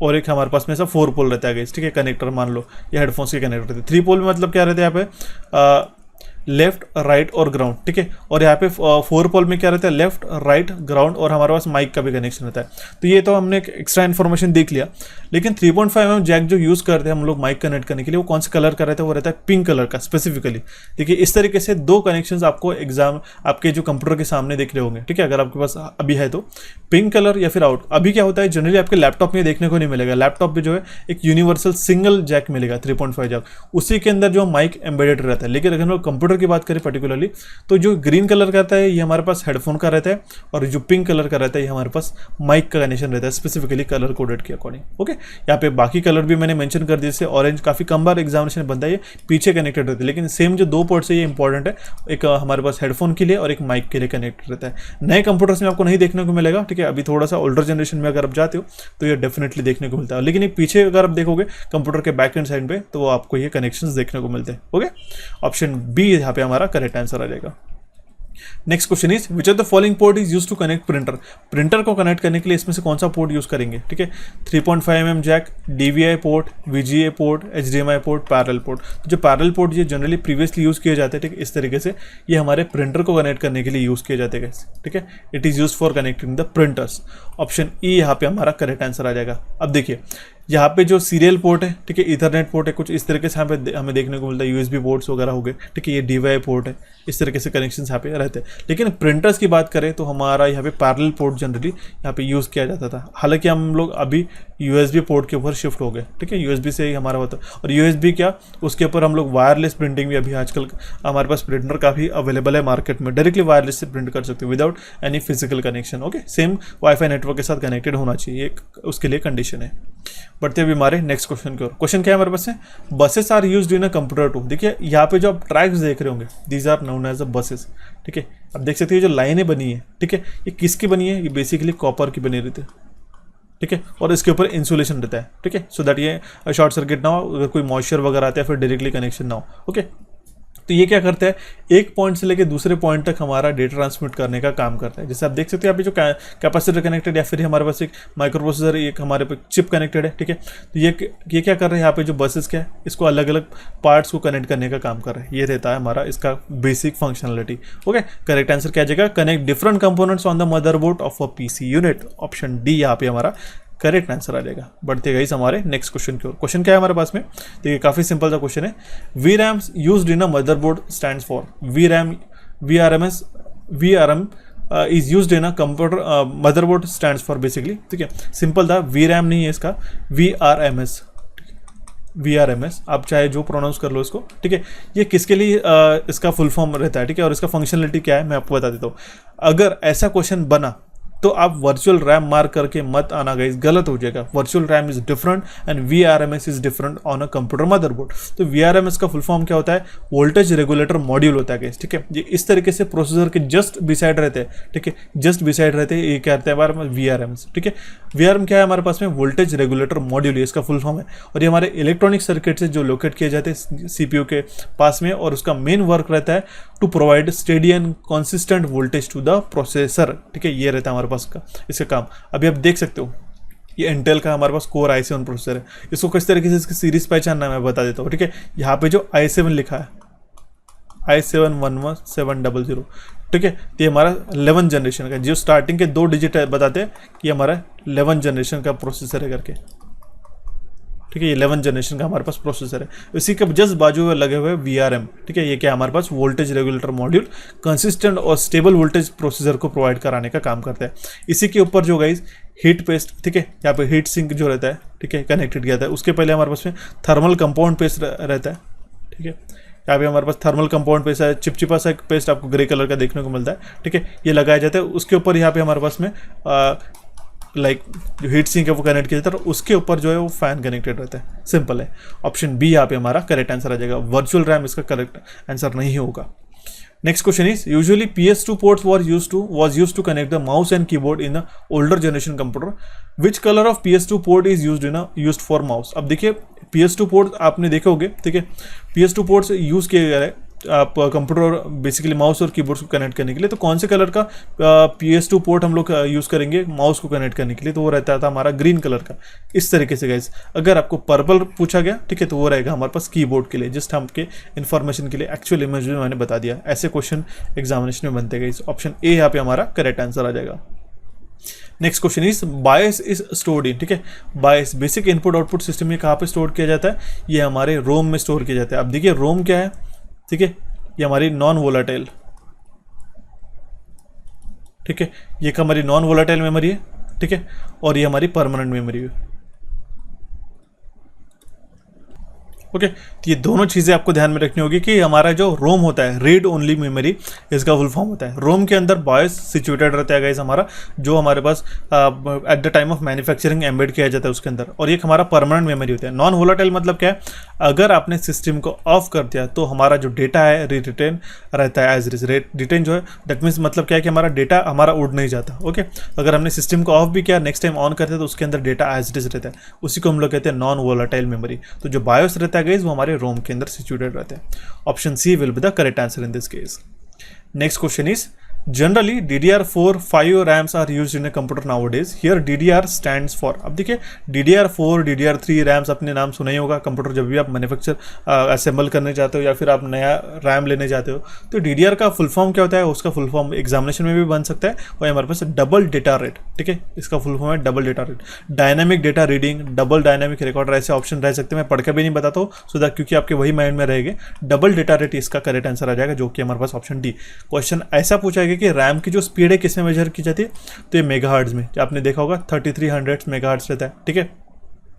और एक हमारे पास में ऐसा 4 पोल रहता है गाइस। ठीक है, कनेक्टर मान लो ये हेडफोन्स के कनेक्टर रहते हैं। 3 पोल में मतलब क्या रहता है यहाँ पे? लेफ्ट, राइट और ग्राउंड। ठीक है, और यहाँ पे 4 पोल में क्या रहता है? लेफ्ट, राइट, ग्राउंड और हमारे पास माइक का भी कनेक्शन रहता है। तो ये तो हमने एक एक्स्ट्रा इन्फॉर्मेशन देख लिया। लेकिन 3.5 mm जैक जो यूज़ करते हैं हम लोग माइक कनेक्ट करने के लिए, वो कौन से कलर का रहता है? वो रहता है पिंक कलर का स्पेसिफिकली। देखिए, इस तरीके से 2 कनेक्शंस आपको एग्जाम आपके जो कंप्यूटर के सामने दिख रहे होंगे। ठीक है, अगर आपके पास अभी है तो पिंक कलर या फिर आउट। अभी क्या होता है जनरली आपके लैपटॉप में देखने को नहीं मिलेगा। लैपटॉप में जो है एक यूनिवर्सल सिंगल जैक मिलेगा 3.5 जैक, उसी के अंदर जो माइक एम्बेडेड रहता है। लेकिन अगर हम कंप्यूटर की बात करें पर्टिकुलरली, तो जो ग्रीन कलर का रहता है ये हमारे पास हेडफोन का रहता है, और जो पिंक कलर का रहता है ये हमारे पास माइक का कनेक्शन रहता है, स्पेसिफिकली कलर कोडेड के अकॉर्डिंग। ओके, यहाँ पे बाकी कलर भी मैंने मेंशन कर दिए, जैसे ऑरेंज काफी कम बार एग्जामिनेशन में बनता है, ये पीछे कनेक्टेड रहता है। लेकिन सेम जो 2 पोर्ट्स है ये इंपॉर्टेंट है, एक हमारे पास हेडफोन के लिए और एक माइक के लिए कनेक्टेड रहता है। नए कंप्यूटर्स में आपको नहीं देखने को मिलेगा। ठीक है, अभी थोड़ा सा ओल्डर जनरेशन में अगर आप जाते हो तो ये डेफिनेटली देखने को मिलता है। लेकिन ये पीछे अगर आप देखोगे कंप्यूटर के बैक एंड साइड पे तो वो आपको ये कनेक्शंस देखने को मिलते हैं। ओके, ऑप्शन बी यहाँ पे हमारा करेक्ट आंसर आ जाएगा। Next question is which of the following port is use to connect printer. Printer को कनेक्ट करने के लिए इसमें से कौन सा पोर्ट यूज करेंगे? ठीक है, 3.5 mm jack, DVI port, VGA port, HDMI port, parallel port. तो जो पैरेलल पोर्ट ये जनरली प्रीवियसली यूज किए जाते हैं, ठीक है, इस तरीके से ये हमारे प्रिंटर को कनेक्ट करने के लिए यूज किए जाते हैं। ठीक है, it is use for connecting the printers. Option E यहाँ पे हमारा करेक्ट आंसर आ जाएगा। अब देखिए, यहाँ पे जो सीरियल पोर्ट है, ठीक है, इथरनेट पोर्ट है, कुछ इस तरीके से यहाँ पे हमें देखने को मिलता है। USB पोर्ट्स वगैरह हो गए, ठीक है, ये DVI पोर्ट है, इस तरीके से कनेक्शन यहाँ पे रहते हैं। लेकिन प्रिंटर्स की बात करें तो हमारा यहाँ पे पैरेलल पोर्ट जनरली यहाँ पे यूज़ किया जाता था। हालांकि हम लोग अभी USB पोर्ट के ऊपर शिफ्ट हो गए। ठीक है, USB से ही हमारा होता है। और USB क्या, उसके ऊपर हम लोग वायरलेस प्रिंटिंग भी अभी आजकल हमारे पास प्रिंटर काफ़ी अवेलेबल है मार्केट में, डायरेक्टली वायरलेस से प्रिंट कर सकते हो without any physical connection. Okay, same wifi network के साथ कनेक्टेड होना चाहिए, उसके लिए कंडीशन है। बढ़ते हुए हमारे नेक्स्ट क्वेश्चन की ओर। क्वेश्चन क्या है हमारे पास है? Buses are used in a computer too. देखिए, यहाँ पे जो आप ट्रैक्स देख रहे होंगे, these are known as a buses. ठीक है, अब देख सकते हैं जो लाइनें बनी है, ठीक है, ये किसकी बनी है? ये बेसिकली कॉपर की बनी रहती है। ठीक है, और इसके ऊपर इंसुलेशन रहता है। ठीक है, सो दैट ये शॉर्ट सर्किट ना हो, अगर कोई मॉइस्चर वगैरह आता है फिर डायरेक्टली कनेक्शन ना हो। ओके, तो ये क्या करता है? एक पॉइंट से लेकर दूसरे पॉइंट तक हमारा डेटा ट्रांसमिट करने का काम करता है। जैसे आप देख सकते हैं, अभी जो कैपेसिटर कनेक्टेड या फिर हमारे पास एक माइक्रो प्रोसेसर, एक हमारे पे चिप कनेक्टेड है। ठीक है, तो ये क्या कर रहे हैं? यहाँ पे जो बसेस क्या है, इसको अलग अलग पार्ट्स को कनेक्ट करने का काम कर रहा है। ये रहता है हमारा इसका basic functionality. Okay, correct answer क्या आ जाएगा? Connect different components on the motherboard of a PC unit. Option D यहाँ पे हमारा करेक्ट आंसर आ जाएगा। बढ़ते गई हमारे नेक्स्ट क्वेश्चन की ओर। क्वेश्चन क्या है हमारे पास में? देखिए, काफी सिंपल सा क्वेश्चन है। VRAM used in a motherboard stands for. VRM is used in a computer motherboard stands for basically. ठीक है, सिंपल था, VRAM नहीं है इसका, VRMS। VRMS, आप चाहे जो प्रोनाउंस कर लो इसको, ठीक है। ये किसके लिए इसका फुल फॉर्म रहता है, ठीक है, और इसका फंक्शनलिटी क्या है मैं आपको बता देता हूँ। अगर ऐसा क्वेश्चन बना तो आप वर्चुअल रैम मार्क करके मत आना गाइस, गलत हो जाएगा। Virtual RAM is different and VRMS is different on a computer motherboard. तो VRMS का फुल फॉर्म क्या होता है, वोल्टेज रेगुलेटर मॉड्यूल होता है गाइस, ठीक है। ये इस तरीके से प्रोसेसर के जस्ट बिसाइड रहते हैं, ठीक है, जस्ट बिसाइड रहते हैं, ये क्या रहता है हमारे पास VRMS, ठीक है। VRM क्या है हमारे पास में, वोल्टेज रेगुलेटर मॉड्यूल, इसका फुल फॉर्म है। और ये हमारे इलेक्ट्रॉनिक सर्किट से जो लोकेट किए जाते हैं CPU के पास में, और उसका मेन वर्क रहता है to provide steady and consistent voltage to the processor, ठीक है। ये रहता है हमारे पास का इसका काम। अभी आप देख सकते हो ये इंटेल का हमारे पास कोर i7 प्रोसेसर है। इसको किस तरीके से इसकी सीरीज पहचानना है मैं बता देता हूँ, ठीक है। यहाँ पे जो i7 लिखा है i7-11700, ठीक है, तो ये हमारा 11 जनरेशन का, जो स्टार्टिंग के 2 डिजिट बताते हैं कि हमारा 11 जनरेशन का प्रोसेसर है करके, ठीक है। ये 11 जनरेशन का हमारे पास प्रोसेसर है। इसी के जस्ट बाजू में लगे हुए VRM, ठीक है। ये क्या हमारे पास वोल्टेज रेगुलेटर मॉड्यूल कंसिस्टेंट और स्टेबल वोल्टेज प्रोसेसर को प्रोवाइड कराने का काम करता है। इसी के ऊपर जो गाइस हीट पेस्ट, ठीक है, यहाँ पे हीट सिंक जो रहता है, ठीक है, कनेक्टेड किया था। उसके पहले हमारे पास में थर्मल कंपाउंड पेस्ट रहता है, ठीक है। यहाँ पे हमारे पास थर्मल कंपाउंड पेस्ट है, चिपचिपा सा एक पेस्ट आपको ग्रे कलर का देखने को मिलता है, ठीक है, ये लगाया जाता है। उसके ऊपर यहाँ पे हमारे पास में लाइक जो हीट सिंक है वो कनेक्ट किया जाता है, और उसके ऊपर जो है वो फैन कनेक्टेड रहता है। सिंपल है, ऑप्शन बी यहाँ पे हमारा करेक्ट आंसर आ जाएगा। वर्चुअल रैम इसका करेक्ट आंसर नहीं होगा। Next question is, usually PS2 ports was used to connect the mouse and keyboard in the older generation computer. Which color of PS2 port is used for mouse? अब देखिए PS2 port आपने देखे होंगे, ठीक है। PS2 ports use किए गए आप कंप्यूटर बेसिकली माउस और कीबोर्ड को कनेक्ट करने के लिए। तो कौन से कलर का PS2 पोर्ट हम लोग यूज़ करेंगे माउस को कनेक्ट करने के लिए, तो वो रहता था हमारा ग्रीन कलर का। इस तरीके से गाइस, अगर आपको पर्पल पूछा गया, ठीक है, तो वो रहेगा हमारे पास कीबोर्ड के लिए। जस्ट हमके इन्फॉर्मेशन के लिए एक्चुअल इमेज में मैंने बता दिया। ऐसे क्वेश्चन एग्जामिनेशन में बनते गए। ऑप्शन ए यहाँ पे हमारा करेक्ट आंसर आ जाएगा। Next question is bias is stored in, ठीक है। बायस बेसिक इनपुट आउटपुट सिस्टम में कहाँ पे स्टोर किया जाता है, ये हमारे रोम में स्टोर किया जाता है। अब देखिए रोम क्या है, ठीक है, ये हमारी नॉन वोलाटाइल, ठीक है, ये हमारी नॉन वोलाटाइल मेमोरी है, ठीक है, और ये हमारी परमानेंट मेमोरी है। ओके, तो ये दोनों चीज़ें आपको ध्यान में रखनी होगी कि हमारा जो रोम होता है रीड ओनली मेमोरी, इसका फुल फॉर्म होता है। रोम के अंदर बायस सिचुएटेड रहता है गाइस हमारा, जो हमारे पास at the time of manufacturing embed किया जाता है उसके अंदर, और ये हमारा परमानेंट मेमोरी होता है। नॉन वोलाटाइल मतलब क्या है, अगर आपने सिस्टम को ऑफ कर दिया तो हमारा जो डेटा है रिटेन रहता है एज इज। रिटेन जो है दैट मीन्स मतलब क्या है कि हमारा डेटा हमारा उड़ नहीं जाता। ओके, अगर हमने सिस्टम को ऑफ भी किया, नेक्स्ट टाइम ऑन करते हैं तो उसके अंदर डेटा एज इट इज रहता है। उसी को हम लोग कहते हैं नॉन वोलाटाइल मेमोरी। तो जो बायोस रहता है गाइस वो हमारे रोम के अंदर सिचुएटेड रहते हैं। Option C will be the correct answer in this case. Next question is, generally DDR4 5 RAMs are used in a computer nowadays. Here DDR stands for, अब देखिए DDR4 DDR3 RAMs अपने नाम सुना ही होगा। कंप्यूटर जब भी आप मैन्युफैक्चर असेंबल करने जाते हो या फिर आप नया रैम लेने जाते हो, तो DDR का फुल फॉर्म क्या होता है, उसका फुल फॉर्म एग्जामिनेशन में भी बन सकता है। और हमारे पास डबल डेटा रेट, ठीक है, इसका फुल फॉर्म है double data rate. Dynamic data reading, double dynamic recorder, ऐसे ऑप्शन रह सकते हैं। मैं पढ़ के भी नहीं बताता हूँ सो दैट, क्योंकि आपके वही माइंड में रहेंगे। डबल डेटा रेट इसका करेक्ट आंसर आ जाएगा, जो कि हमारे पास ऑप्शन डी। क्वेश्चन ऐसा पूछा गया कि रैम की जो स्पीड है किस में मेजर की जाती है, तो ये मेगाहर्ट्ज में। आपने देखा होगा 3300 मेगाहर्ट्ज रहता है, ठीक है।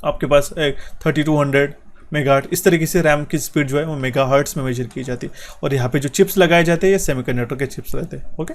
आपके पास 3200 मेगाहर्ट्ज, इस तरीके से रैम की स्पीड जो है वो मेगाहर्ट्ज में मेजर की जाती है। और यहाँ पे जो चिप्स लगाए जाते हैं ये सेमीकंडक्टर के चिप्स रहते हैं। ओके,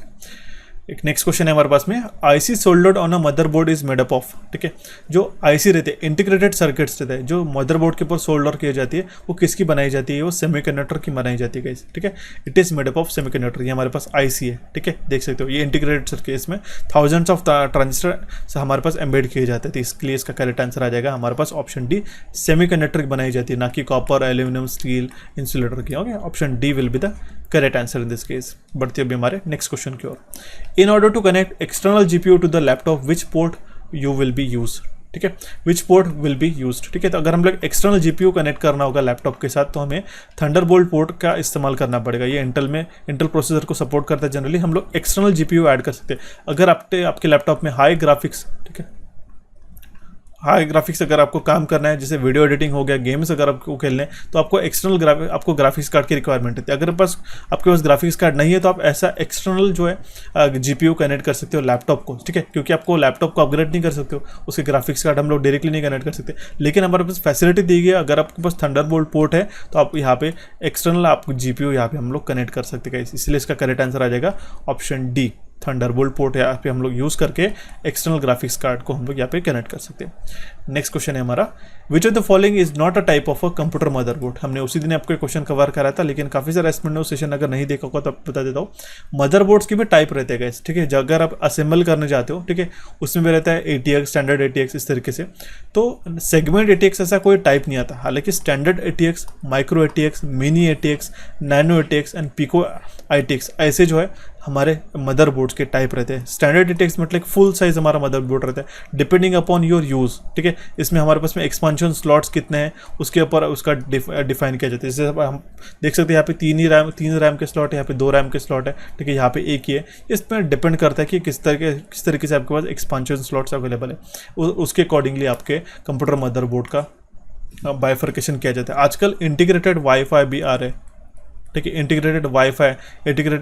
एक नेक्स्ट क्वेश्चन है हमारे पास में, IC soldered on a motherboard is made up of, ठीक है। जो आईसी रहते हैं इंटीग्रेटेड सर्किट्स रहते हैं, जो मदरबोर्ड के ऊपर सोल्डर की जाती है, वो किसकी बनाई जाती है, वो सेमीकंडक्टर की बनाई जाती है गाइस, ठीक है। It is made up of semiconductor. ये हमारे पास आईसी है, ठीक है, देख सकते हो ये इंटीग्रेटेड सर्किट, इसमें थाउजेंड्स ऑफ ट्रांजिस्टर हमारे पास एम्बेड किए जाते हैं। तो इसके लिए इसका करेक्ट आंसर आ जाएगा हमारे पास ऑप्शन डी, सेमीकंडक्टर की बनाई जाती है, ना कि कॉपर, एल्यूमिनियम, स्टील, इंसुलेटर की। Okay, option D will be the correct answer in this case. बढ़ते अभी हमारे नेक्स्ट क्वेश्चन की ओर। In order to connect external GPU to the laptop which port you will be use, ठीक है, which port will be use, ठीक है। तो अगर हम लोग एक्सटर्नल जीपीयू कनेक्ट करना होगा लैपटॉप के साथ, तो हमें थंडरबोल्ट पोर्ट का इस्तेमाल करना पड़ेगा। ये इंटेल प्रोसेसर को सपोर्ट करता है। जनरली हम लोग एक्सटर्नल जीपीयू ऐड कर सकते हैं। अगर आपके लैपटॉप में हाई ग्राफिक्स, ठीक है, हाई ग्राफिक्स अगर आपको काम करना है, जैसे वीडियो एडिटिंग हो गया, गेम्स अगर आपको खेलने हैं, तो आपको एक्सटर्नल आपको ग्राफिक्स कार्ड की रिक्वायरमेंट होती है। अगर आपके पास ग्राफिक्स कार्ड नहीं है तो आप ऐसा एक्सटर्नल जो है जीपीयू कनेक्ट कर सकते हो लैपटॉप को, ठीक है, क्योंकि आपको लैपटॉप को अपग्रेड नहीं कर सकते हो, उसके ग्राफिक्स कार्ड हम लोग डायरेक्टली नहीं कनेक्ट कर सकते, लेकिन हमारे पास फैसिलिटी दी गई है। अगर आपके पास थंडरबोल्ट पोर्ट है तो आप यहाँ पे एक्सटर्नल आप जीपीयू यहाँ पे हम लोग कनेक्ट कर सकते हैं, इसलिए इसका करेक्ट आंसर आ जाएगा ऑप्शन डी। थंडरबोल्ट पोर्ट यहाँ पे हम लोग यूज़ करके एक्सटर्नल ग्राफिक्स कार्ड को हम लोग यहाँ पे कनेक्ट कर सकते हैं। नेक्स्ट क्वेश्चन है हमारा, विच of the following is not a type of a computer motherboard. हमने उसी दिन आपको क्वेश्चन कवर करा था, लेकिन काफ़ी सारे एस्टूडेंट ने सेशन अगर नहीं देखा होगा तो आप बता देता हूँ। मदरबोर्ड्स की भी टाइप रहते हैं गाइस, ठीक है, अगर आप असेंबल करने जाते हो, ठीक है, उसमें भी रहता है ATX, स्टैंडर्ड ATX, इस तरीके से। तो सेगमेंट ATX ऐसा कोई टाइप नहीं आता, हालांकि standard ATX, micro ATX, mini ATX, nano ATX and pico ITX ऐसे जो है हमारे मदरबोर्ड्स के टाइप रहते हैं। स्टैंडर्ड ATX मतलब फुल साइज हमारा मदरबोर्ड रहता है, डिपेंडिंग अपॉन योर यूज़, ठीक है। इसमें हमारे पास में एक्सपांशन स्लॉट्स कितने हैं उसके ऊपर उसका डिफाइन किया जाता है। जैसे हम देख सकते हैं यहाँ पे तीन रैम के स्लॉट है, यहाँ पे 2 रैम के स्लॉट है, ठीक है, यहाँ पे एक ही है। इसमें डिपेंड करता है कि किस तरीके से आपके पास एक्सपांशन स्लॉट्स अवेलेबल है, उसके अकॉर्डिंगली आपके कंप्यूटर मदरबोर्ड का बाइफर्केशन किया जाता है। आजकल इंटीग्रेटेड वाईफाई भी आ रहे हैं, ठीक है, इंटीग्रेटेड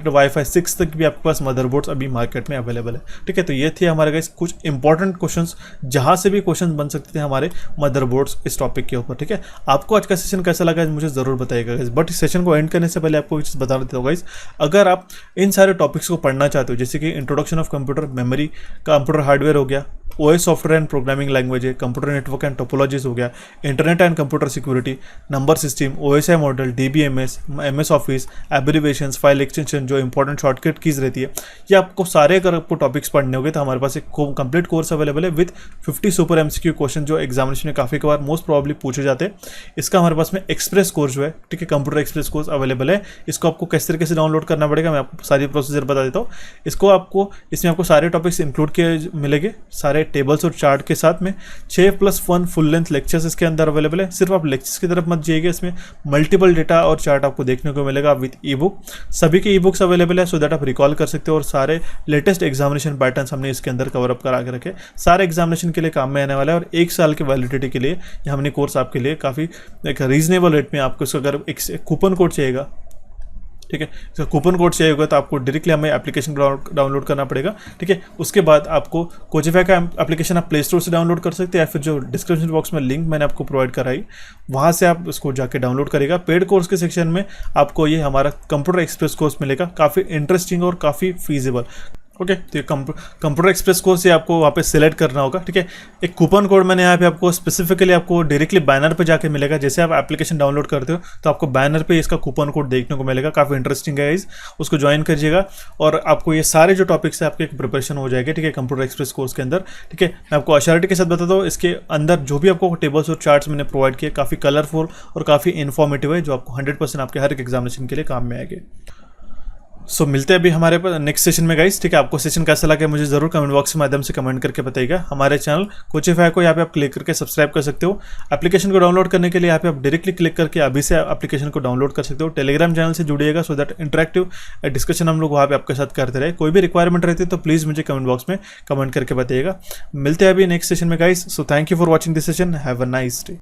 वाईफाई 6 तक भी आपके पास मदरबोर्ड्स अभी मार्केट में अवेलेबल है, ठीक है। तो ये थे हमारे गाइस कुछ इंपॉर्टेंट क्वेश्चंस जहां से भी क्वेश्चन बन सकते थे हमारे मदरबोर्ड्स इस टॉपिक के ऊपर, ठीक है। आपको आज का सेशन कैसा लगा मुझे ज़रूर बताइएगा गाइस। बट इस सेशन को एंड करने से पहले आपको एक चीज़ बता देता हूँ गाइस, अगर आप इन सारे टॉपिक्स को पढ़ना चाहते हो, जैसे कि introduction of computer, memory, computer hardware हो गया, OS software and programming language है, कंप्यूटर नेटवर्क एंड टोपोलॉजीज हो गया, internet and computer security, number system, OSI model, DBMS, MS office, abbreviations, file extension, जो इंपॉर्टेंट शॉर्टकट कीज रहती है, ये आपको सारे अगर आपको टॉपिक्स पढ़ने होंगे तो हमारे पास एक कंप्लीट कोर्स अवेलेबल है विद 50 सुपर MCQ क्वेश्चन जो एग्जामिनेशन में काफ़ी बार मोस्ट प्रॉब्ली पूछे जाते हैं। इसका हमारे पास में एक्सप्रेस कोर्स जो है, ठीक है, कंप्यूटर एक्सप्रेस कोर्स अवेलेबल है। इसको आपको किस तरीके से डाउनलोड करना पड़ेगा मैं आपको सारी प्रोसीजर बता देता हूँ। इसमें आपको सारे टॉपिक्स इंक्लूड किए मिलेंगे, सारे टेबल्स और चार्ट के साथ में 6+1 फुल लेंथ लेक्चर्स इसके अंदर अवेलेबल है। सिर्फ आप लेक्चर्स की तरफ मत जाइएगा, इसमें मल्टीपल डेटा और चार्ट आपको देखने को मिलेगा विद ई बुक। सभी के ई बुक्स अवेलेबल है, सो दैट आप रिकॉल कर सकते हो, और सारे लेटेस्ट एग्जामिनेशन पैटर्न्स हमने इसके अंदर कवर अप करा के रखे, सारे एग्जामिनेशन के लिए काम में आने वाला है। और 1 साल के वैलिडिटी के लिए हमने कोर्स आपके लिए काफ़ी एक रीजनेबल रेट में आपको, अगर एक कूपन कोड चाहिएगा, ठीक है, इसका कूपन कोड चाहिए होगा तो आपको डायरेक्टली हमें एप्लीकेशन डाउनलोड करना पड़ेगा, ठीक है। उसके बाद आपको कोचिफाई का एप्लीकेशन आप प्ले स्टोर से डाउनलोड कर सकते हैं, या फिर जो डिस्क्रिप्शन बॉक्स में लिंक मैंने आपको प्रोवाइड कराई वहाँ से आप उसको जाके डाउनलोड करेगा। पेड कोर्स के सेक्शन में आपको ये हमारा कंप्यूटर एक्सप्रेस कोर्स मिलेगा, काफ़ी इंटरेस्टिंग और काफ़ी फीजिबल, ओके। तो ये कंप्यूटर एक्सप्रेस कोर्स से आपको वहाँ पे सिलेक्ट करना होगा, ठीक है। एक कूपन कोड मैंने यहाँ पे आपको स्पेसिफिकली आपको डायरेक्टली बैनर पे जाके मिलेगा। जैसे आप एप्लीकेशन डाउनलोड करते हो तो आपको बैनर पे इसका कूपन कोड देखने को मिलेगा, काफ़ी इंटरेस्टिंग है गाइस, उसको ज्वाइन करिएगा और आपको ये सारे जो टॉपिक्स है आपके प्रिपरेशन हो जाएगा, ठीक है, कंप्यूटर एक्सप्रेस कोर्स के अंदर, ठीक है। मैं आपको अश्योरिटी के साथ बताता हूँ, इसके अंदर जो भी आपको टेबल्स और चार्ट्स मैंने प्रोवाइड किए काफ़ी कलरफुल और काफ़ी इन्फॉर्मेटिव है, जो आपको 100% आपके हर एक एग्जामिनेशन के लिए काम में आएंगे। सो मिलते हैं अभी हमारे नेक्स्ट सेशन में गाइस, ठीक है। आपको सेशन कैसा लगा मुझे जरूर कमेंट बॉक्स के माध्यम से कमेंट करके बताइएगा। हमारे चैनल कोचिफाई को यहाँ पे आप क्लिक करके सब्सक्राइब कर सकते हो। एप्लीकेशन को डाउनलोड करने के लिए यहाँ पे आप डायरेक्टली क्लिक करके अभी से एप्लीकेशन को डाउनलोड कर सकते हो। टेलीग्राम चैनल से जुड़िएगा, सो दैट इंटरेक्टिव डिस्कशन हम लोग वहाँ पे आपके साथ करते रहे। कोई भी रिक्वायरमेंट रहती है तो प्लीज़ मुझे कमेंट बॉक्स में कमेंट करके बताइएगा। मिलते हैं अभी नेक्स्ट सेशन में guys. So thank you for watching this session, have a nice day.